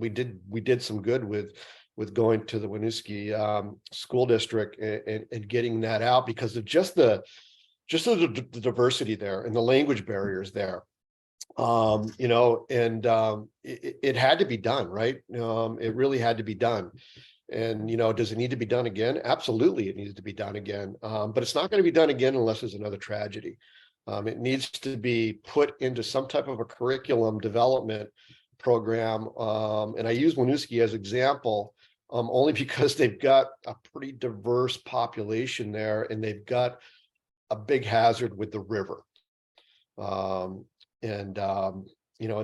did some good with going to the Winooski school district and getting that out because of just the diversity there and the language barriers there. It had to be done, right? It really had to be done. And, does it need to be done again? Absolutely, it needs to be done again. But it's not going to be done again unless there's another tragedy. It needs to be put into some type of a curriculum development program. And I use Winooski as example, only because they've got a pretty diverse population there, and they've got a big hazard with the river. And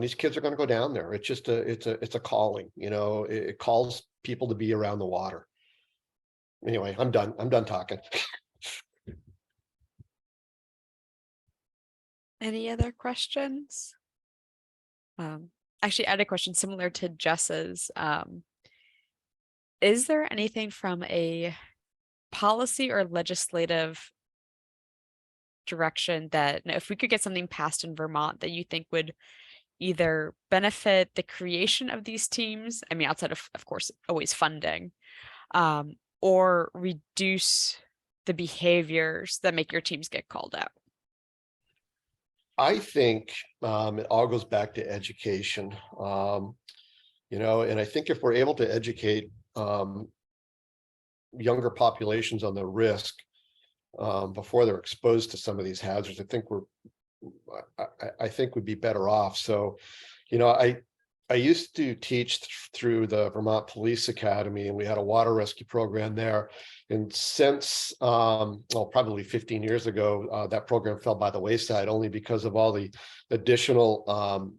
these kids are going to go down there. It's just it's a calling, it calls people to be around the water. Anyway, I'm done talking. Any other questions? Actually, I had a question similar to Jess's. Is there anything from a policy or legislative direction that if we could get something passed in Vermont that you think would either benefit the creation of these teams, I mean, outside of course, always funding, or reduce the behaviors that make your teams get called out? I think it all goes back to education, and I think if we're able to educate younger populations on the risk before they're exposed to some of these hazards, I think we'd be better off. So, I used to teach through the Vermont Police Academy, and we had a water rescue program there. And since, probably 15 years ago, that program fell by the wayside only because of all the additional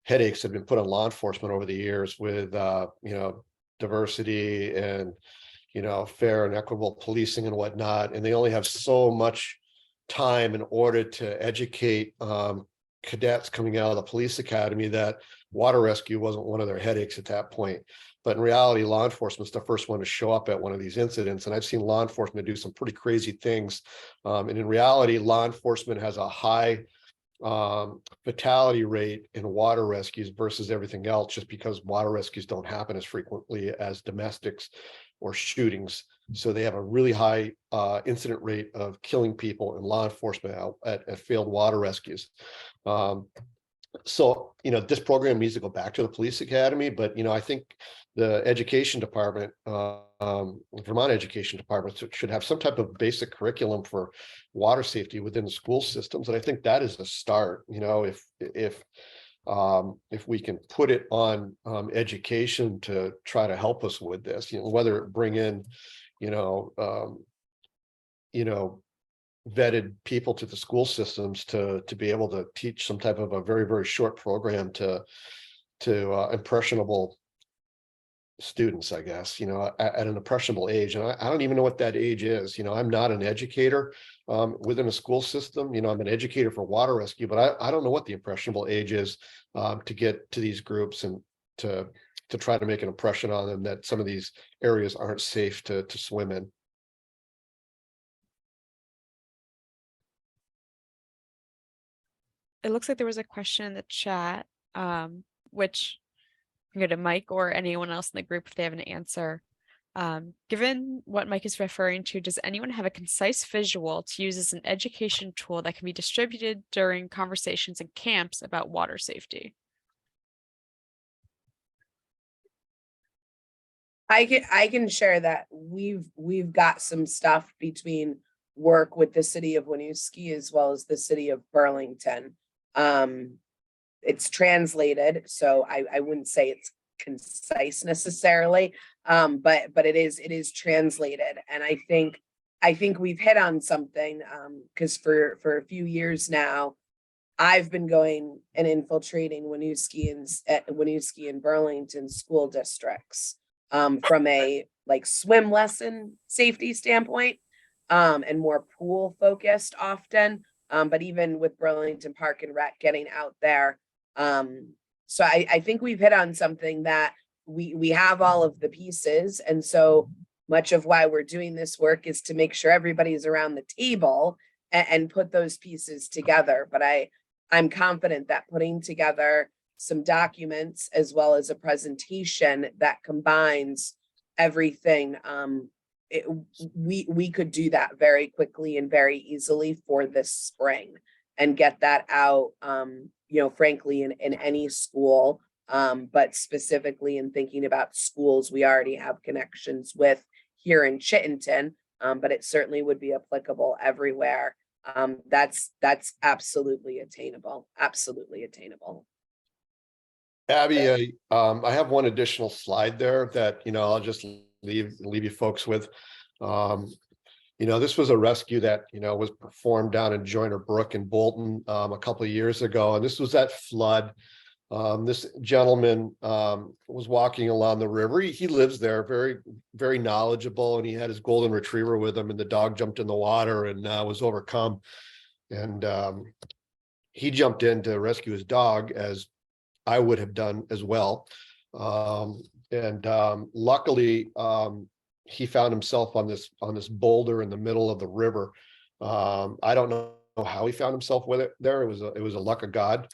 headaches that have been put on law enforcement over the years with, diversity and, fair and equitable policing and whatnot. And they only have so much time in order to educate cadets coming out of the police academy that water rescue wasn't one of their headaches at that point. But in reality, law enforcement's the first one to show up at one of these incidents. And I've seen law enforcement do some pretty crazy things. And in reality, law enforcement has a high fatality rate in water rescues versus everything else, just because water rescues don't happen as frequently as domestics or shootings. So they have a really high incident rate of killing people in law enforcement out at failed water rescues. So, this program needs to go back to the police academy, but, I think the education department, Vermont education department should have some type of basic curriculum for water safety within the school systems. And I think that is a start, if we can put it on education to try to help us with this, whether it bring in, vetted people to the school systems to be able to teach some type of a very, very short program to impressionable students, I guess, at an impressionable age. And I don't even know what that age is. I'm not an educator within a school system. I'm an educator for water rescue, but I don't know what the impressionable age is to get to these groups and to try to make an impression on them that some of these areas aren't safe to swim in. It looks like there was a question in the chat, which I can go to Mike or anyone else in the group if they have an answer. Given what Mike is referring to, does anyone have a concise visual to use as an education tool that can be distributed during conversations and camps about water safety? I can share that we've got some stuff between work with the city of Winooski as well as the city of Burlington. It's translated, so I wouldn't say it's concise necessarily, but it is translated. And I think we've hit on something, because for a few years now, I've been going and infiltrating Winooski and Burlington school districts from a like swim lesson safety standpoint and more pool focused often. But even with Burlington Park and Rec getting out there. So I think we've hit on something that we have all of the pieces. And so much of why we're doing this work is to make sure everybody's around the table and put those pieces together. But I'm confident that putting together some documents as well as a presentation that combines everything, we could do that very quickly and very easily for this spring and get that out, frankly, in any school, but specifically in thinking about schools we already have connections with here in Chittenden, but it certainly would be applicable everywhere. That's absolutely attainable. Absolutely attainable. Abby, I have one additional slide there that, I'll just leave you folks with. This was a rescue that, was performed down in Joyner Brook in Bolton a couple of years ago. And this was that flood. This gentleman was walking along the river. He lives there, very, very knowledgeable, and he had his golden retriever with him, and the dog jumped in the water and was overcome. And he jumped in to rescue his dog, as I would have done as well. Luckily, he found himself on this boulder in the middle of the river. I don't know how he found himself with it there. It was a luck of God.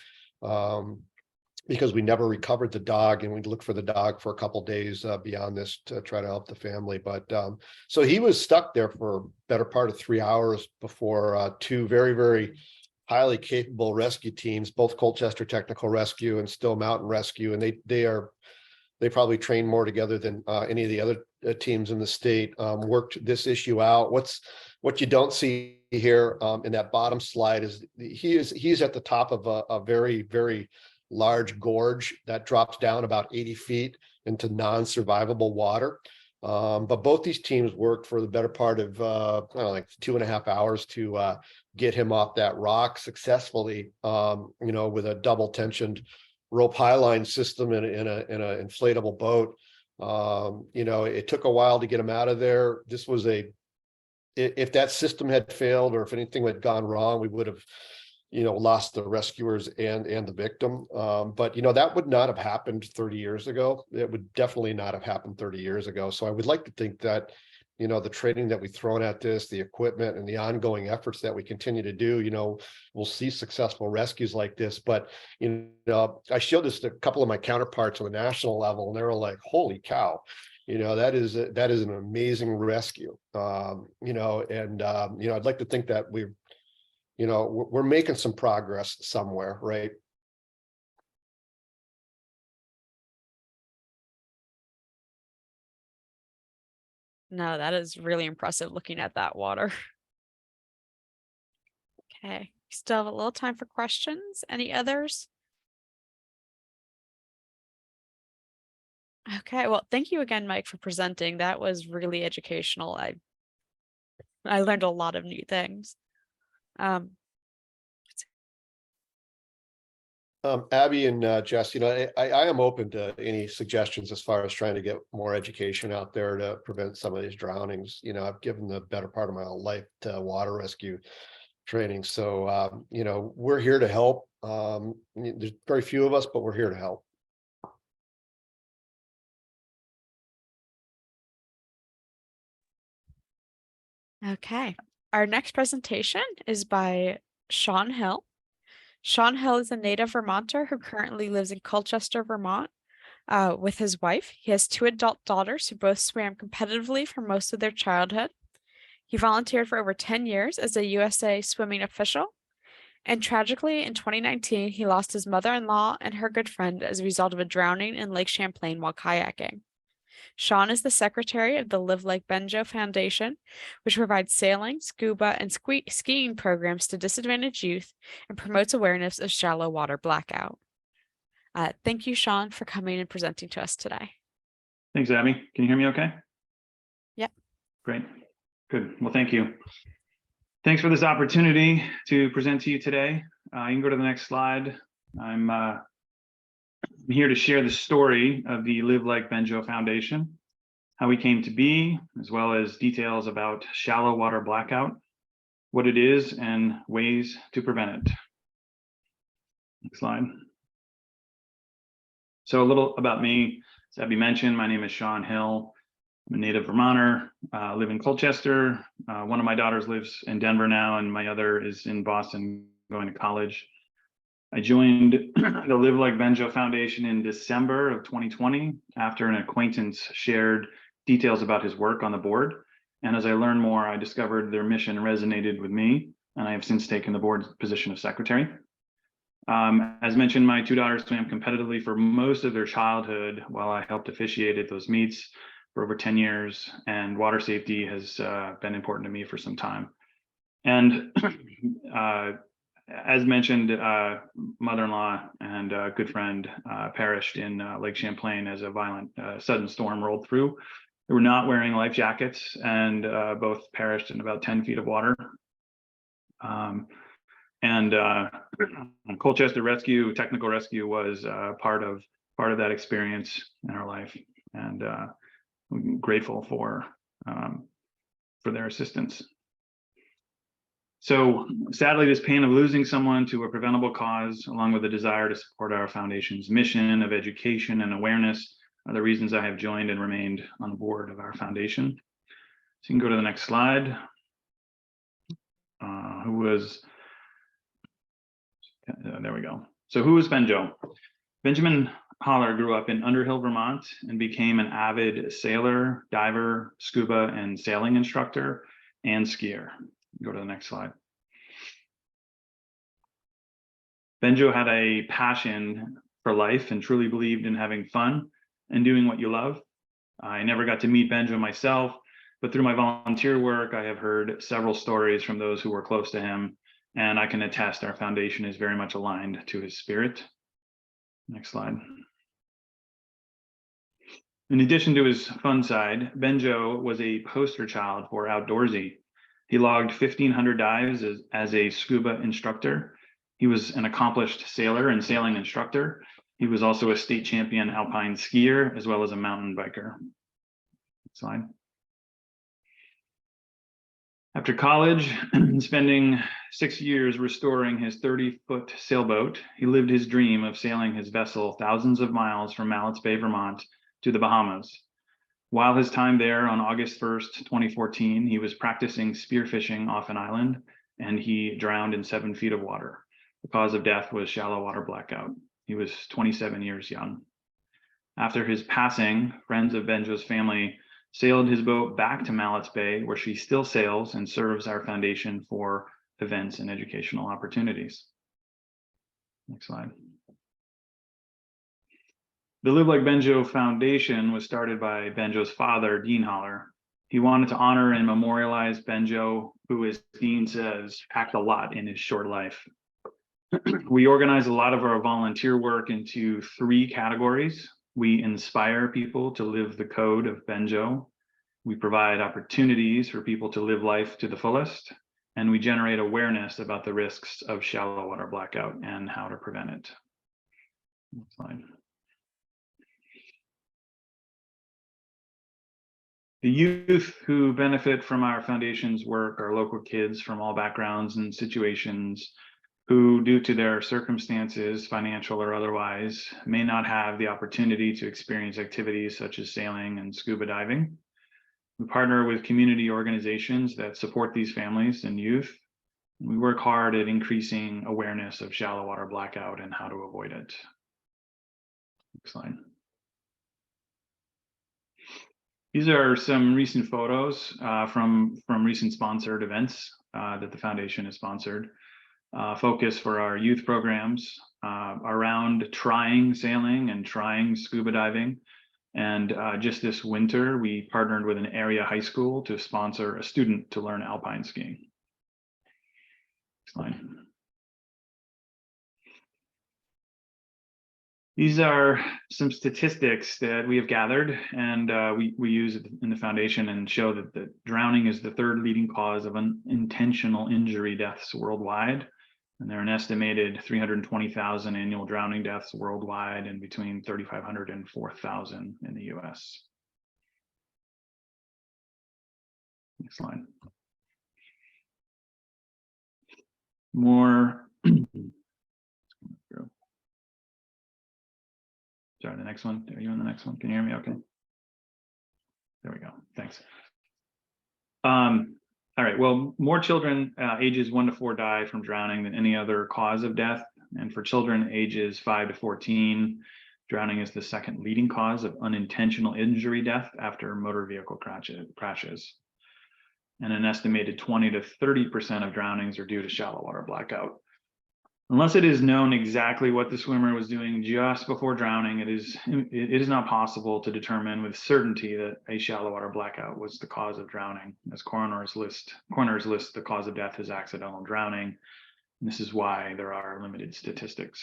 Because we never recovered the dog, and we looked for the dog for a couple of days beyond this to try to help the family. But so he was stuck there for a better part of 3 hours before two very, very highly capable rescue teams, both Colchester Technical Rescue and Still Mountain Rescue, and they probably train more together than any of the other teams in the state, worked this issue out. What you don't see here in that bottom slide is he's at the top of a very, very large gorge that drops down about 80 feet into non-survivable water. But both these teams worked for the better part of like 2.5 hours to get him off that rock successfully, with a double tensioned rope highline system in an inflatable boat. It took a while to get him out of there. This was if that system had failed, or if anything had gone wrong, we would have lost the rescuers and the victim. But that would not have happened 30 years ago. It would definitely not have happened 30 years ago. So I would like to think that, the training that we've thrown at this, the equipment and the ongoing efforts that we continue to do, we'll see successful rescues like this. But, I showed this to a couple of my counterparts on the national level, and they were like, holy cow. That is an amazing rescue. I'd like to think that we're making some progress somewhere, right? No, that is really impressive looking at that water. Okay, still have a little time for questions. Any others? Okay, well, thank you again, Mike, for presenting. That was really educational. I learned a lot of new things. Abby and Jess, I am open to any suggestions as far as trying to get more education out there to prevent some of these drownings. I've given the better part of my life to water rescue training. So, we're here to help. There's very few of us, but we're here to help. Okay, our next presentation is by Sean Hill. Sean Hill is a native Vermonter who currently lives in Colchester, Vermont, with his wife. He has 2 adult daughters who both swam competitively for most of their childhood. He volunteered for over 10 years as a USA swimming official. And tragically, in 2019, he lost his mother-in-law and her good friend as a result of a drowning in Lake Champlain while kayaking. Sean is the secretary of the Live Like Benjo Foundation, which provides sailing, scuba, and skiing programs to disadvantaged youth and promotes awareness of shallow water blackout. Thank you, Sean, for coming and presenting to us today. Thanks, Abby. Can you hear me okay? Yep. Great. Good. Well, thank you. Thanks for this opportunity to present to you today. You can go to the next slide. I'm here to share the story of the Live Like Benjo Foundation, how we came to be, as well as details about shallow water blackout, what it is, and ways to prevent it. Next slide. So a little about me. As Abby mentioned, my name is Sean Hill. I'm a native Vermonter, live in Colchester. One of my daughters lives in Denver now, and my other is in Boston going to college. I joined the Live Like Benjo Foundation in December of 2020 after an acquaintance shared details about his work on the board. And as I learned more, I discovered their mission resonated with me, and I have since taken the board position of secretary. As mentioned, my two daughters swam competitively for most of their childhood while I helped officiate at those meets for over 10 years, and water safety has been important to me for some time. And as mentioned, mother-in-law and a good friend perished in Lake Champlain as a violent sudden storm rolled through. They were not wearing life jackets, and both perished in about 10 feet of water. Colchester Rescue, technical rescue, was part of that experience in our life, and I'm grateful for their assistance. So sadly, this pain of losing someone to a preventable cause, along with the desire to support our foundation's mission of education and awareness, are the reasons I have joined and remained on the board of our foundation. So you can go to the next slide. There we go. So who is Benjo? Benjamin Holler grew up in Underhill, Vermont, and became an avid sailor, diver, scuba, and sailing instructor, and skier. Go to the next slide. Benjo had a passion for life and truly believed in having fun and doing what you love. I never got to meet Benjo myself, but through my volunteer work, I have heard several stories from those who were close to him, and I can attest our foundation is very much aligned to his spirit. Next slide. In addition to his fun side, Benjo was a poster child for outdoorsy. He logged 1,500 dives as a scuba instructor. He was an accomplished sailor and sailing instructor. He was also a state champion alpine skier, as well as a mountain biker. Next slide. After college, spending 6 years restoring his 30-foot sailboat, he lived his dream of sailing his vessel thousands of miles from Mallett's Bay, Vermont, to the Bahamas. While his time there on August 1st, 2014, he was practicing spearfishing off an island, and he drowned in 7 feet of water. The cause of death was shallow water blackout. He was 27 years young. After his passing, friends of Benjo's family sailed his boat back to Mallett's Bay, where she still sails and serves our foundation for events and educational opportunities. Next slide. The Live Like Benjo Foundation was started by Benjo's father, Dean Holler. He wanted to honor and memorialize Benjo, who, as Dean says, packed a lot in his short life. We organize a lot of our volunteer work into 3 categories. We inspire people to live the code of Benjo. We provide opportunities for people to live life to the fullest. And we generate awareness about the risks of shallow water blackout and how to prevent it. Next slide. The youth who benefit from our foundation's work are local kids from all backgrounds and situations who, due to their circumstances, financial or otherwise, may not have the opportunity to experience activities such as sailing and scuba diving. We partner with community organizations that support these families and youth. We work hard at increasing awareness of shallow water blackout and how to avoid it. Next slide. These are some recent photos from recent sponsored events that the foundation has sponsored. Focus for our youth programs around trying sailing and trying scuba diving. And just this winter, we partnered with an area high school to sponsor a student to learn alpine skiing. Next slide. These are some statistics that we have gathered, and we use it in the foundation and show that drowning is the third leading cause of unintentional injury deaths worldwide. And there are an estimated 320,000 annual drowning deaths worldwide and between 3,500 and 4,000 in the US. Next slide. More. Sorry, the next one. Are you on the next one? Can you hear me okay? There we go. Thanks. All right. Well, more children ages 1 to 4 die from drowning than any other cause of death. And for children ages 5 to 14, drowning is the second leading cause of unintentional injury death after motor vehicle crashes. And an estimated 20 to 30% of drownings are due to shallow water blackout. Unless it is known exactly what the swimmer was doing just before drowning, it is not possible to determine with certainty that a shallow water blackout was the cause of drowning, as coroners list the cause of death as accidental drowning. And this is why there are limited statistics.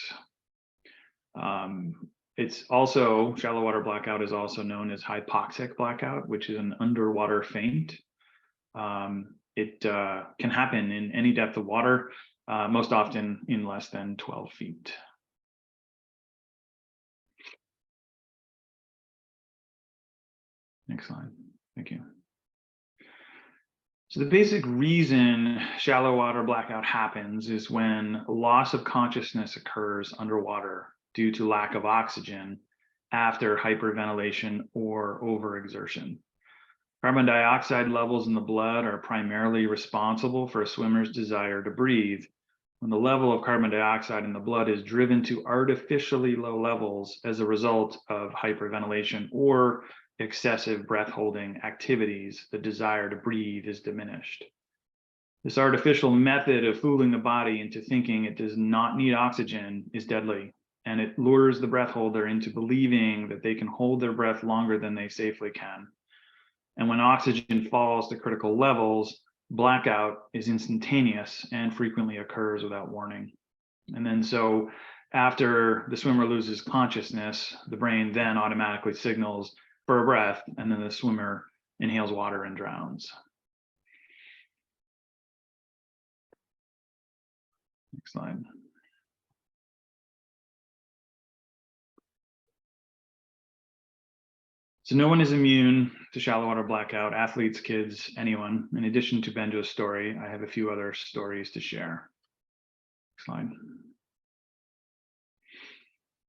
It's also, shallow water blackout is also known as hypoxic blackout, which is an underwater faint. It can happen in any depth of water, most often in less than 12 feet. Next slide. Thank you. So the basic reason shallow water blackout happens is when loss of consciousness occurs underwater due to lack of oxygen after hyperventilation or overexertion. Carbon dioxide levels in the blood are primarily responsible for a swimmer's desire to breathe. When the level of carbon dioxide in the blood is driven to artificially low levels as a result of hyperventilation or excessive breath holding activities, the desire to breathe is diminished. This artificial method of fooling the body into thinking it does not need oxygen is deadly, and it lures the breath holder into believing that they can hold their breath longer than they safely can. And when oxygen falls to critical levels, blackout is instantaneous and frequently occurs without warning. And then so after the swimmer loses consciousness, the brain then automatically signals for a breath, and then the swimmer inhales water and drowns. Next slide. So no one is immune to shallow water blackout, athletes, kids, anyone. In addition to Benjo's story, I have a few other stories to share. Next slide.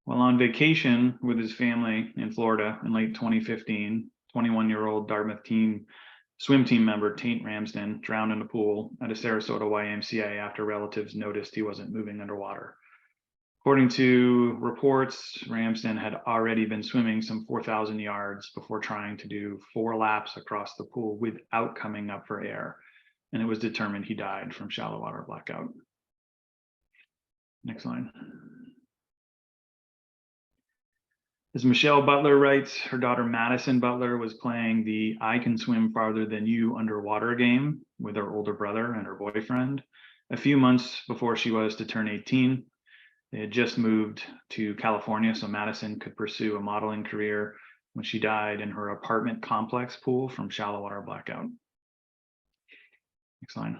While on vacation with his family in Florida in late 2015, 21-year-old Dartmouth swim team member Tate Ramsden drowned in a pool at a Sarasota YMCA after relatives noticed he wasn't moving underwater. According to reports, Ramsden had already been swimming some 4,000 yards before trying to do 4 laps across the pool without coming up for air, and it was determined he died from shallow water blackout. Next slide. As Michelle Butler writes, her daughter Madison Butler was playing the I Can Swim Farther Than You underwater game with her older brother and her boyfriend a few months before she was to turn 18. They had just moved to California so Madison could pursue a modeling career when she died in her apartment complex pool from shallow water blackout. Next slide.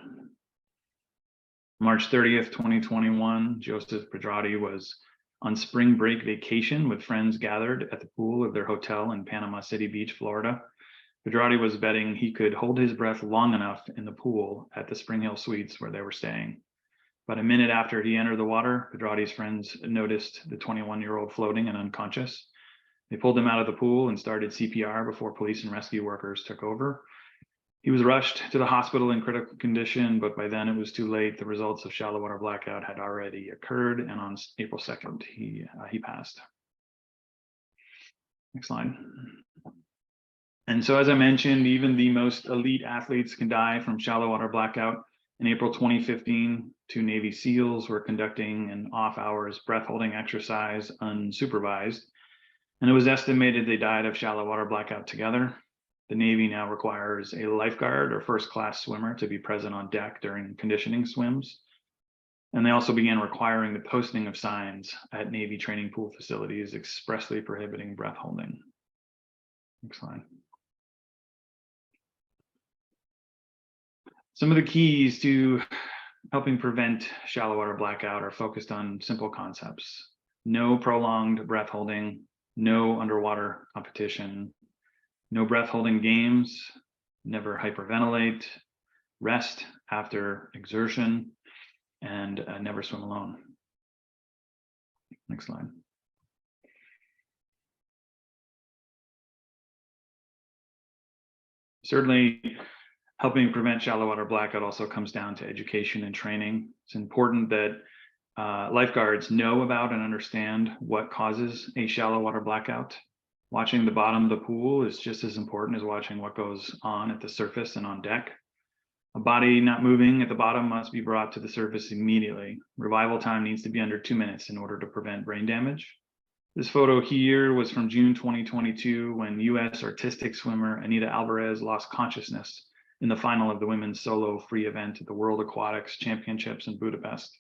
March 30th, 2021, Joseph Pedrati was on spring break vacation with friends gathered at the pool of their hotel in Panama City Beach, Florida. Pedrati was betting he could hold his breath long enough in the pool at the Spring Hill Suites where they were staying. About a minute after he entered the water, Pedrati's friends noticed the 21-year-old floating and unconscious. They pulled him out of the pool and started CPR before police and rescue workers took over. He was rushed to the hospital in critical condition, but by then it was too late. The results of shallow water blackout had already occurred, and on April 2nd, he passed. Next slide. And so, as I mentioned, even the most elite athletes can die from shallow water blackout. In April 2015, 2 Navy SEALs were conducting an off-hours breath-holding exercise unsupervised, and it was estimated they died of shallow water blackout together. The Navy now requires a lifeguard or first-class swimmer to be present on deck during conditioning swims. And they also began requiring the posting of signs at Navy training pool facilities expressly prohibiting breath holding. Next slide. Some of the keys to helping prevent shallow water blackout are focused on simple concepts. No prolonged breath holding, no underwater competition, no breath holding games, never hyperventilate, rest after exertion, and never swim alone. Next slide. Certainly, helping prevent shallow water blackout also comes down to education and training. It's important that lifeguards know about and understand what causes a shallow water blackout. Watching the bottom of the pool is just as important as watching what goes on at the surface and on deck. A body not moving at the bottom must be brought to the surface immediately. Revival time needs to be under 2 minutes in order to prevent brain damage. This photo here was from June 2022 when US artistic swimmer Anita Alvarez lost consciousness in the final of the women's solo free event at the World Aquatics Championships in Budapest.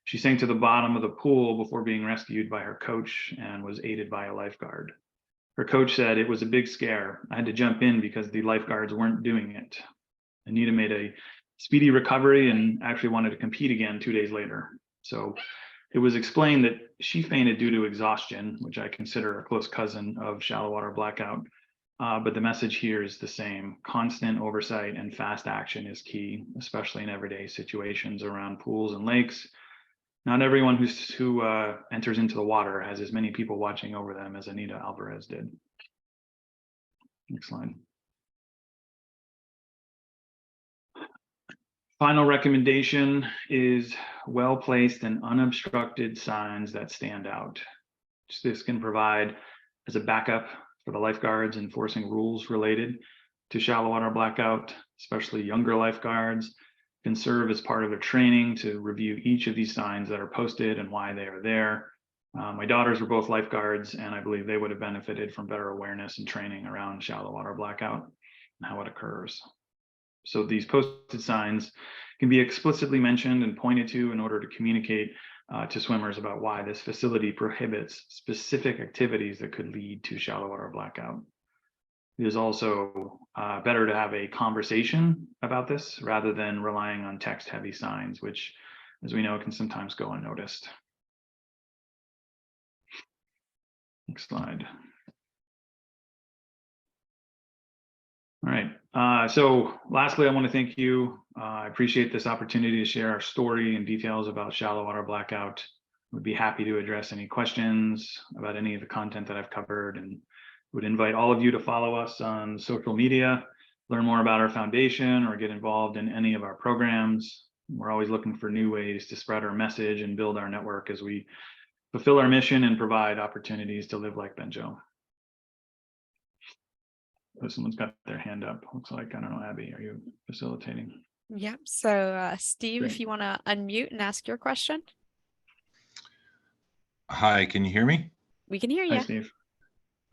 She sank to the bottom of the pool before being rescued by her coach and was aided by a lifeguard. Her coach said, "It was a big scare. I had to jump in because the lifeguards weren't doing it." Anita made a speedy recovery and actually wanted to compete again 2 days later. So it was explained that she fainted due to exhaustion, which I consider a close cousin of shallow water blackout. But the message here is the same. Constant oversight and fast action is key, especially in everyday situations around pools and lakes. Not everyone who enters into the water has as many people watching over them as Anita Alvarez did. Next slide. Final recommendation is well-placed and unobstructed signs that stand out. This can provide as a backup for the lifeguards enforcing rules related to shallow water blackout, especially younger lifeguards, can serve as part of their training to review each of these signs that are posted and why they are there. My daughters were both lifeguards, and I believe they would have benefited from better awareness and training around shallow water blackout and how it occurs. So these posted signs can be explicitly mentioned and pointed to in order to communicate to swimmers about why this facility prohibits specific activities that could lead to shallow water blackout. It is also better to have a conversation about this rather than relying on text-heavy signs, which, as we know, can sometimes go unnoticed. Next slide. All right. So lastly, I want to thank you. I appreciate this opportunity to share our story and details about shallow water blackout. Would be happy to address any questions about any of the content that I've covered, and would invite all of you to follow us on social media, learn more about our foundation, or get involved in any of our programs. We're always looking for new ways to spread our message and build our network as we fulfill our mission and provide opportunities to live like Benjo. Oh, someone's got their hand up. Looks like, I don't know, Abby, are you facilitating? Yep. So Steve, Great. if you want to unmute and ask your question. Hi, can you hear me? We can hear Hi, you. Steve.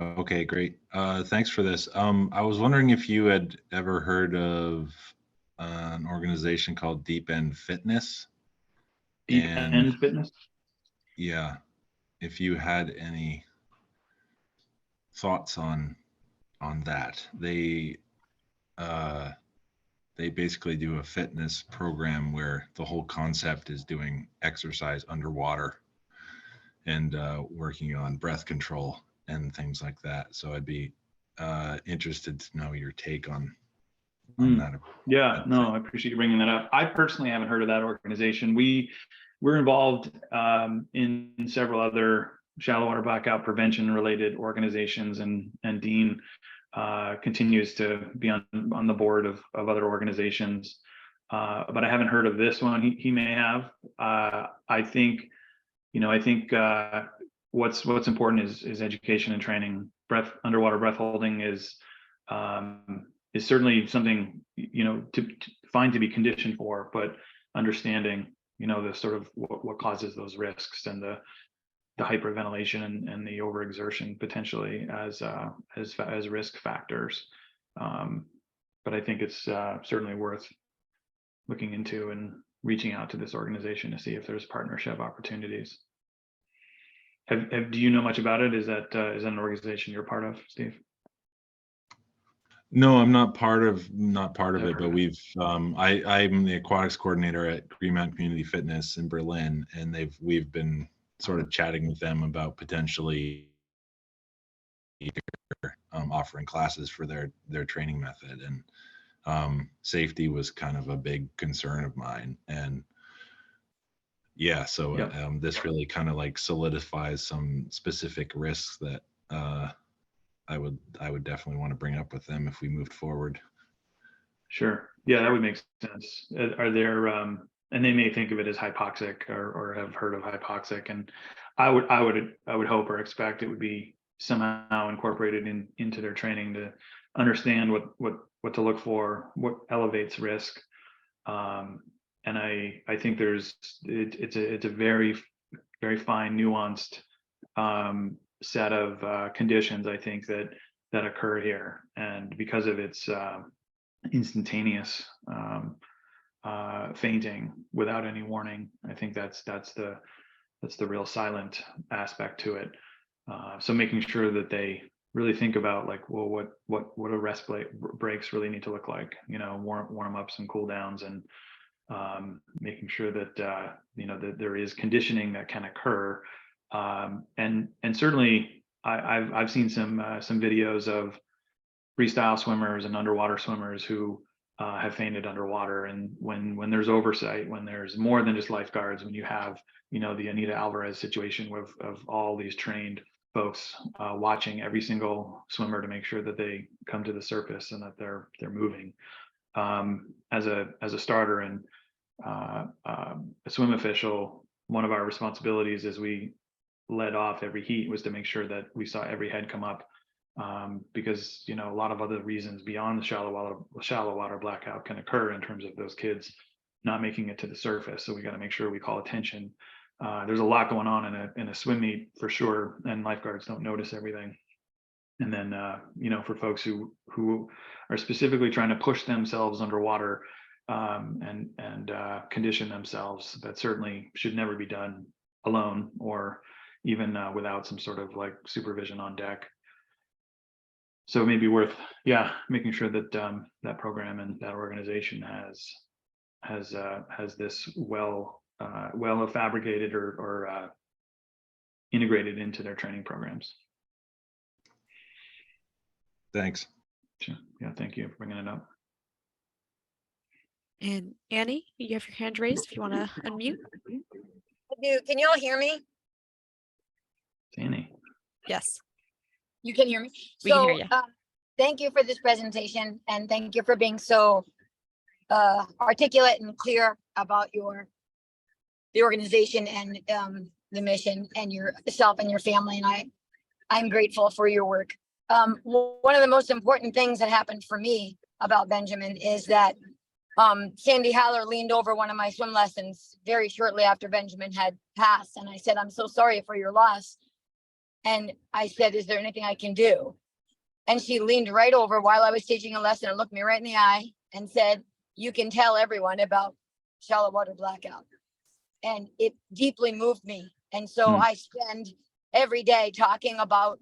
Okay, great. Thanks for this. I was wondering if you had ever heard of an organization called Deep End Fitness. Deep And End Fitness? yeah, if you had any thoughts on that. They basically do a fitness program where the whole concept is doing exercise underwater and working on breath control and things like that. So I'd be interested to know your take on that. Yeah, no, I appreciate you bringing that up. I personally haven't heard of that organization. We're involved in several other shallow water blackout prevention related organizations, and Dean continues to be on the board of other organizations, but I haven't heard of this one. He may have. I think what's important is education and training. Underwater breath holding is certainly something to find to be conditioned for, but understanding the sort of what causes those risks and the hyperventilation and the overexertion potentially as risk factors. But I think it's certainly worth looking into and reaching out to this organization to see if there's partnership opportunities. Do you know much about it? Is that an organization you're part of, Steve? No, I'm not part of it, Never. but we've I'm the aquatics coordinator at Greenmount Community Fitness in Berlin, and we've been sort of chatting with them about potentially offering classes for their training method, and safety was kind of a big concern of mine. And yeah, so Yep. this really kind of like solidifies some specific risks that I would definitely want to bring up with them if we moved forward. Sure. Yeah, that would make sense. Are there and they may think of it as hypoxic or have heard of hypoxic, and I would hope or expect it would be somehow incorporated into their training to understand what to look for, what elevates risk. And I think it's a very, very fine, nuanced set of conditions, I think, that occur here. And because of its instantaneous fainting without any warning, I think that's the real silent aspect to it. So making sure that they really think about, like, well, what a rest breaks really need to look like, warm ups and cool downs, and making sure that that there is conditioning that can occur, and certainly I've seen some videos of freestyle swimmers and underwater swimmers who have fainted underwater, and when there's oversight, when there's more than just lifeguards, when you have the Anita Alvarez situation of all these trained folks watching every single swimmer to make sure that they come to the surface and that they're moving. As a starter and a swim official, one of our responsibilities as we led off every heat was to make sure that we saw every head come up, because a lot of other reasons beyond the shallow water blackout can occur in terms of those kids not making it to the surface. So we got to make sure we call attention. There's a lot going on in a swim meet for sure, and lifeguards don't notice everything. And then for folks who are specifically trying to push themselves underwater and condition themselves, that certainly should never be done alone or even without some sort of like supervision on deck. So it may be worth making sure that that program and that organization has this well fabricated or integrated into their training programs. Thanks. Sure. Yeah, thank you for bringing it up. And Annie, you have your hand raised if you want to unmute. Can you all hear me? Annie. Yes, You can hear me? we can hear you. Thank you for this presentation, and thank you for being so articulate and clear about the organization and the mission and yourself and your family. And I'm grateful for your work. One of the most important things that happened for me about Benjamin is that Sandy Haller leaned over one of my swim lessons very shortly after Benjamin had passed. And I said, "I'm so sorry for your loss." And I said, "Is there anything I can do?" And she leaned right over while I was teaching a lesson and looked me right in the eye and said, "You can tell everyone about shallow water blackout." And it deeply moved me. And so I spend every day talking about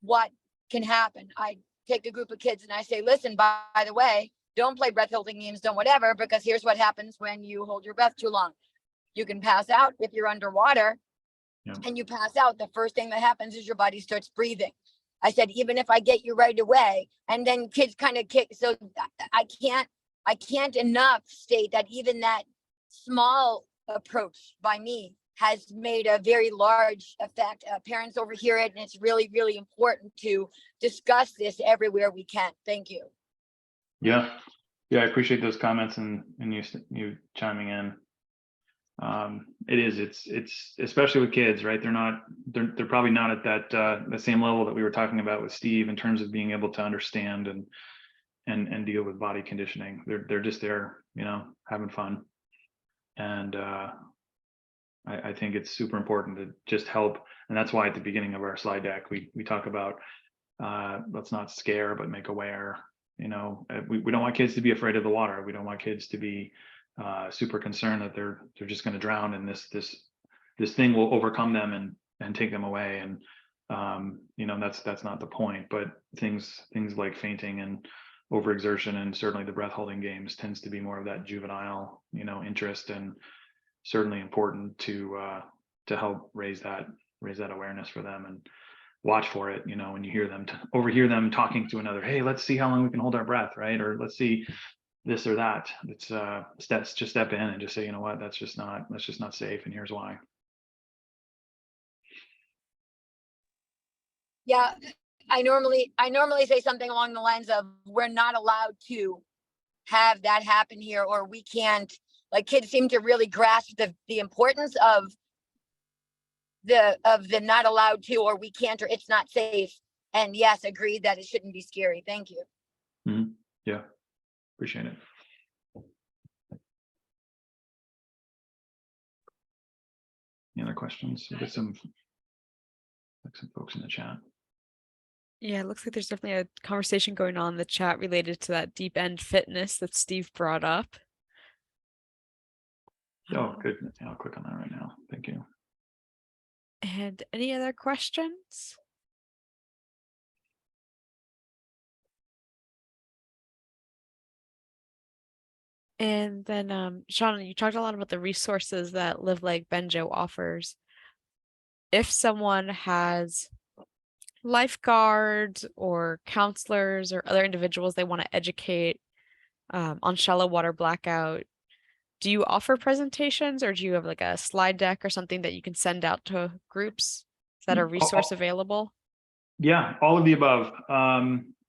what can happen. I take a group of kids and I say, "Listen, by the way, don't play breath holding games, don't whatever, because here's what happens when you hold your breath too long. You can pass out if you're underwater." Yeah. And you pass out. The first thing that happens is your body starts breathing. I said, "Even if I get you right away," and then kids kind of kick. So I can't enough state that even that small approach by me has made a very large effect. Parents overhear it, and it's really, really important to discuss this everywhere we can. Thank you. Yeah, I appreciate those comments and you chiming in. It's especially with kids, right? They're probably not at that the same level that we were talking about with Steve in terms of being able to understand and deal with body conditioning. They're just there, having fun. And I think it's super important to just help. And that's why at the beginning of our slide deck, we talk about let's not scare, but make aware. We don't want kids to be afraid of the water. We don't want kids to be super concerned that they're just going to drown, and this thing will overcome them and take them away. And that's not the point. But things like fainting and overexertion, and certainly the breath holding games, tends to be more of that juvenile interest, and certainly important to help raise that awareness for them, and watch for it. When you hear them overhear them talking to another, hey, let's see how long we can hold our breath, right? Or let's see this or that. It's just step in and just say, you know what, that's just not safe, and here's why. Yeah, I normally say something along the lines of, we're not allowed to have that happen here, or we can't. Like, kids seem to really grasp the importance of the not allowed to, or we can't, or it's not safe. And yes, agreed that it shouldn't be scary. Thank you. Mm-hmm. Yeah, appreciate it. Any other questions? We've got some folks in the chat. Yeah, it looks like there's definitely a conversation going on in the chat related to that deep end fitness that Steve brought up. Oh, good. I'll click on that right now. Thank you. And any other questions? And then, Sean, you talked a lot about the resources that Live Like Benjo offers. If someone has lifeguards or counselors or other individuals they want to educate on shallow water blackout, do you offer presentations, or do you have like a slide deck or something that you can send out to groups? Is that a resource available? Yeah, all of the above.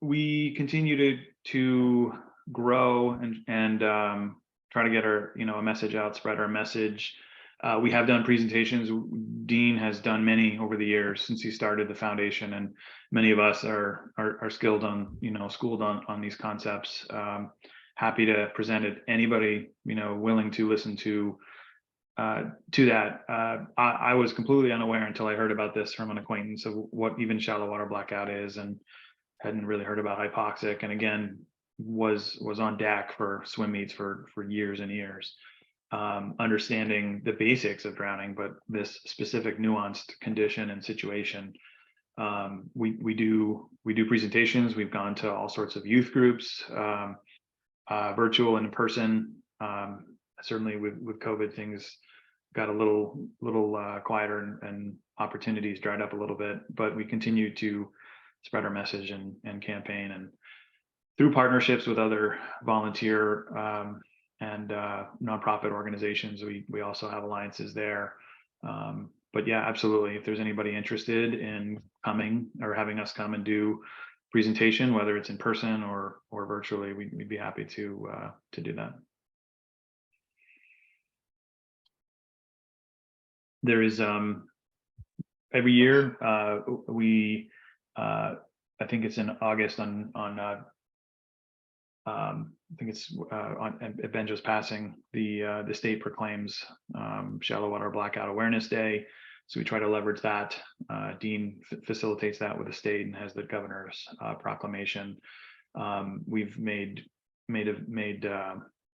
We continue to grow and try to get our a message out, spread our message. We have done presentations. Dean has done many over the years since he started the foundation, and many of us are skilled on schooled on these concepts. Happy to present it. Anybody willing to listen to that. I was completely unaware until I heard about this from an acquaintance of what even shallow water blackout is, and hadn't really heard about hypoxic. And again, was on deck for swim meets for years and years, understanding the basics of drowning, but this specific nuanced condition and situation. We do presentations. We've gone to all sorts of youth groups, virtual and in person. Certainly with COVID, things got a little quieter, and opportunities dried up a little bit, but we continue to spread our message and campaign, and through partnerships with other volunteer and nonprofit organizations. We also have alliances there. But yeah, absolutely. If there's anybody interested in coming or having us come and do presentation, whether it's in person or virtually, we'd be happy to do that. There is every year we I think it's in August on I think it's at Benjo's passing, the state proclaims Shallow Water Blackout Awareness Day. So we try to leverage that. Dean facilitates that with the state and has the governor's proclamation. We've made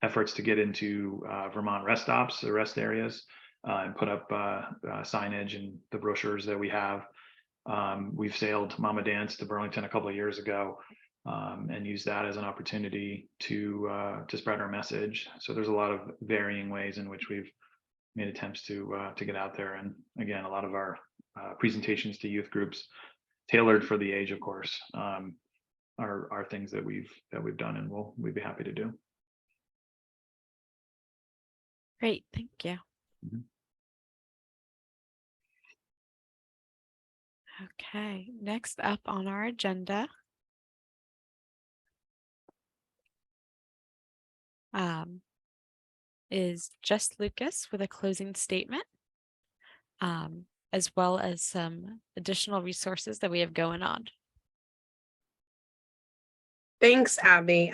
efforts to get into Vermont rest stops, the rest areas, and put up signage and the brochures that we have. We've sailed Mama Dance to Burlington a couple of years ago, and used that as an opportunity to spread our message. So there's a lot of varying ways in which we've made attempts to get out there. And again, a lot of our presentations to youth groups, tailored for the age, of course, are things that we've done, and we'd be happy to do. Great, thank you. Mm-hmm. Okay, next up on our agenda is Jess Lucas with a closing statement, as well as some additional resources that we have going on. Thanks, Abby.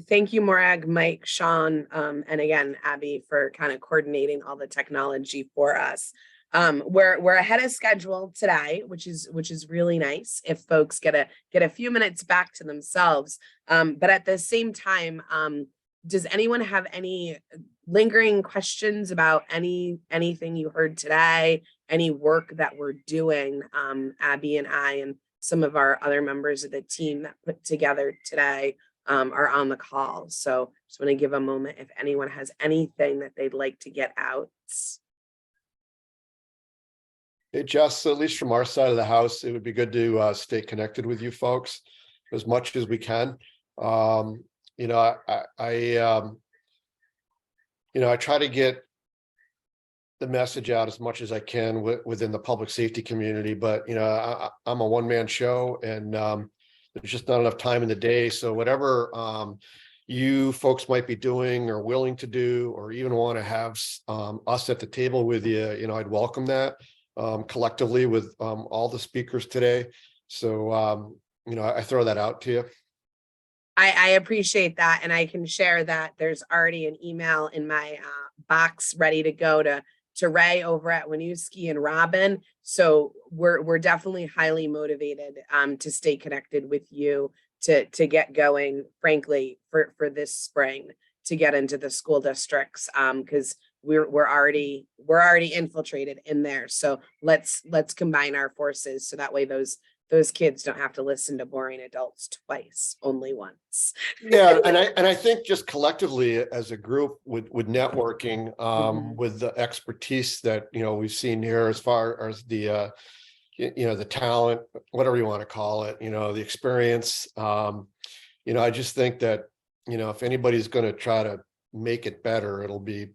Thank you, Morag, Mike, Sean, and again, Abby, for kind of coordinating all the technology for us. We're ahead of schedule today, which is really nice if folks get a few minutes back to themselves. But at the same time, does anyone have any lingering questions about anything you heard today, any work that we're doing, Abby and I and some of our other members of the team that put together today are on the call. So just want to give a moment if anyone has anything that they'd like to get out. It just, at least from our side of the house, it would be good to stay connected with you folks as much as we can. You know, I try to get the message out as much as I can within the public safety community, but I'm a one-man show, and there's just not enough time in the day. So whatever you folks might be doing or willing to do, or even want to have us at the table with you, I'd welcome that collectively with all the speakers today. So I throw that out to you. I appreciate that, and I can share that there's already an email in my box ready to go to Ray over at Winooski and Robin. So we're definitely highly motivated to stay connected with you to get going, frankly, for this spring, to get into the school districts, because we're already infiltrated in there. So let's combine our forces so that way those kids don't have to listen to boring adults twice, only once. Yeah, and I think just collectively as a group with networking, with the expertise that we've seen here, as far as the the talent, whatever you want to call it, the experience. I just think that if anybody's going to try to make it better, it'll be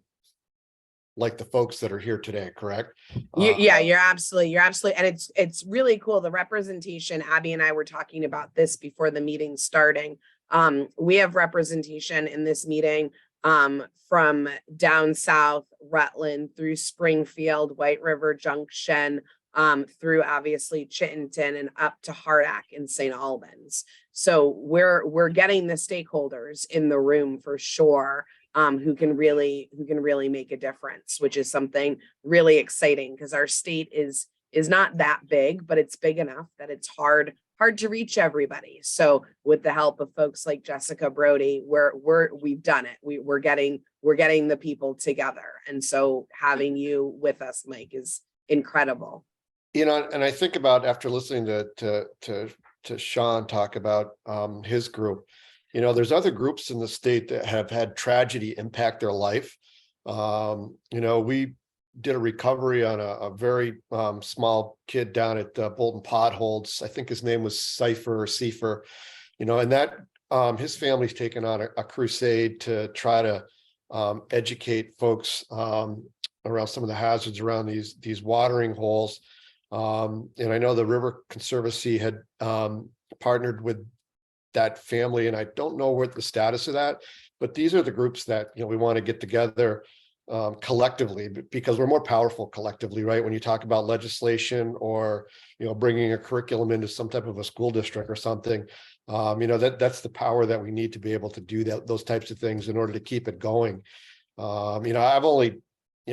like the folks that are here today, correct? Yeah, you're absolutely, and it's really cool. The representation, Abby and I were talking about this before the meeting starting. We have representation in this meeting from down south, Rutland, through Springfield, White River Junction, through obviously Chittenden and up to Hardack and St. Albans. So we're getting the stakeholders in the room for sure. Who can really make a difference, which is something really exciting, because our state is not that big, but it's big enough that it's hard to reach everybody. So with the help of folks like Jessica Brody, we've done it. We're getting the people together, and so having you with us, Mike, is incredible. And I think about, after listening to Sean talk about his group, there's other groups in the state that have had tragedy impact their life. We did a recovery on a very small kid down at Bolton Potholds. I think his name was Seifer, and that his family's taken on a crusade to try to educate folks around some of the hazards around these watering holes. And I know the River Conservancy had partnered with that family, and I don't know what the status of that, but these are the groups that we want to get together collectively, because we're more powerful collectively, right? When you talk about legislation or bringing a curriculum into some type of a school district or something, that's the power that we need to be able to do those types of things in order to keep it going. I've only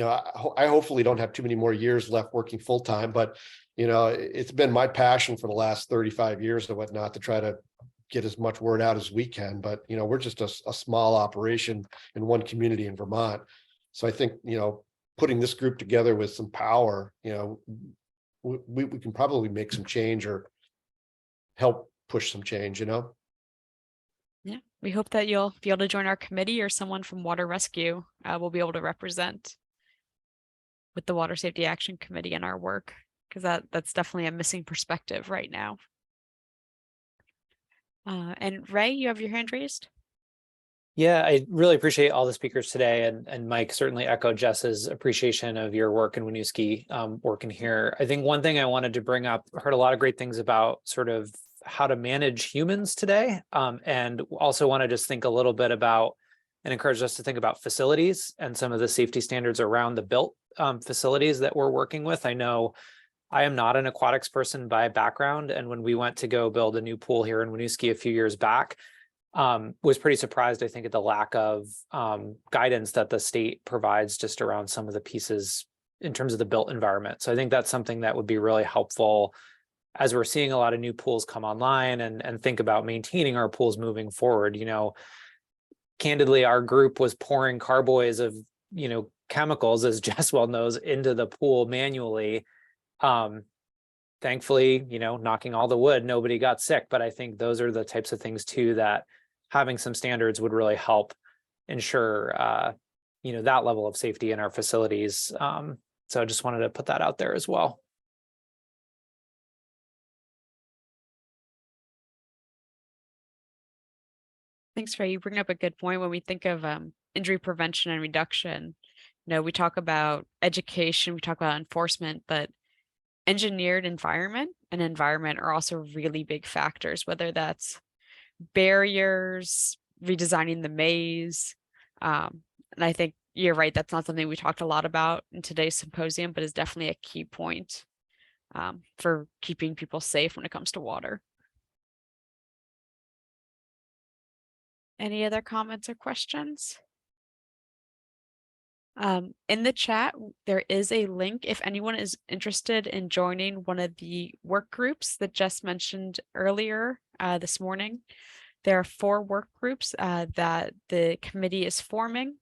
I hopefully don't have too many more years left working full time, but it's been my passion for the last 35 years or whatnot to try to get as much word out as we can. But we're just a small operation in one community in Vermont. So I think putting this group together with some power, we can probably make some change or help push some change. Yeah, we hope that you'll be able to join our committee, or someone from Water Rescue will be able to represent with the Water Safety Action Committee in our work, because that's definitely a missing perspective right now. And Ray, you have your hand raised. Yeah, I really appreciate all the speakers today, and Mike, certainly echo Jess's appreciation of your work in Winooski, working here. I think one thing I wanted to bring up, heard a lot of great things about sort of how to manage humans today, and also want to just think a little bit about and encourage us to think about facilities and some of the safety standards around the built facilities that we're working with. I know I am not an aquatics person by background, and when we went to go build a new pool here in Winooski a few years back, was pretty surprised, I think, at the lack of guidance that the state provides just around some of the pieces in terms of the built environment. So I think that's something that would be really helpful as we're seeing a lot of new pools come online, and think about maintaining our pools moving forward. Candidly, our group was pouring carboys of chemicals, as Jess well knows, into the pool manually. Thankfully, knocking all the wood, nobody got sick, but I think those are the types of things too that having some standards would really help ensure that level of safety in our facilities. So I just wanted to put that out there as well. Thanks, Ray. You bring up a good point. When we think of injury prevention and reduction, we talk about education, we talk about enforcement, but engineered environment and environment are also really big factors, whether that's barriers, redesigning the maze. And I think you're right, that's not something we talked a lot about in today's symposium, but is definitely a key point for keeping people safe when it comes to water. Any other comments or questions? In the chat, there is a link if anyone is interested in joining one of the work groups that Jess mentioned earlier this morning. There are 4 work groups that the committee is forming.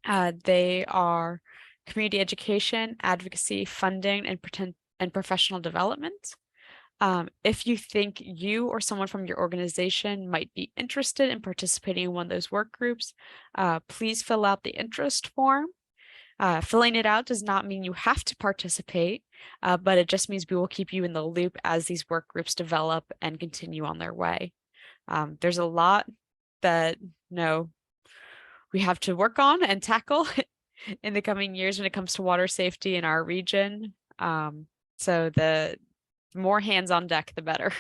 They are community education, advocacy, funding, and professional development. If you think you or someone from your organization might be interested in participating in one of those work groups, please fill out the interest form. Filling it out does not mean you have to participate, but it just means we will keep you in the loop as these work groups develop and continue on their way. There's a lot that we have to work on and tackle in the coming years when it comes to water safety in our region. So the more hands on deck, the better.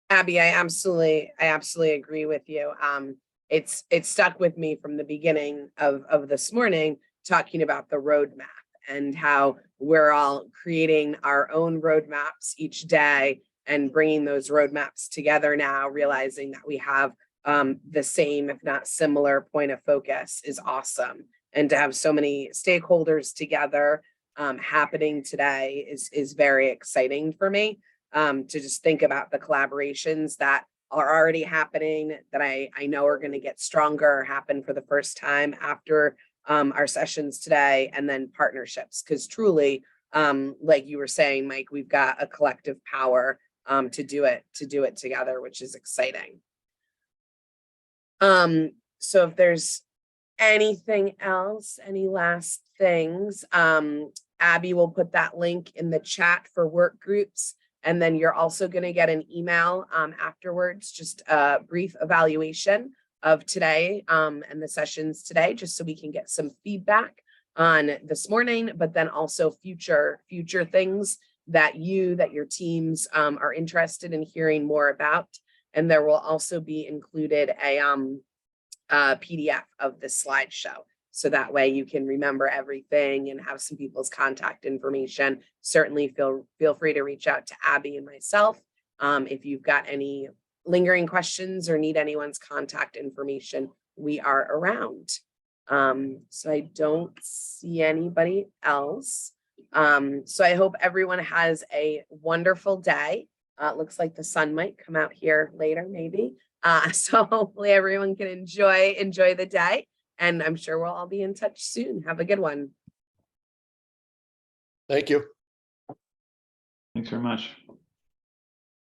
Abby, I absolutely agree with you. It's stuck with me from the beginning of this morning, talking about the roadmap and how we're all creating our own roadmaps each day and bringing those roadmaps together now, realizing that we have the same, if not similar, point of focus is awesome. And to have so many stakeholders together happening today is very exciting for me. To just think about the collaborations that are already happening that I know are going to get stronger, happen for the first time after our sessions today, and then partnerships, because truly, like you were saying, Mike, we've got a collective power to do it together, which is exciting. So if there's anything else, any last things, Abby will put that link in the chat for work groups. And then you're also going to get an email afterwards, just a brief evaluation of today and the sessions today, just so we can get some feedback on this morning, but then also future things that your teams are interested in hearing more about. And there will also be included a PDF of the slideshow. So that way you can remember everything and have some people's contact information. Certainly feel free to reach out to Abby and myself if you've got any lingering questions or need anyone's contact information. We are around. So I don't see anybody else. So I hope everyone has a wonderful day. It looks like the sun might come out here later, maybe. So hopefully everyone can enjoy the day. And I'm sure we'll all be in touch soon. Have a good one. Thank you. Thanks very much.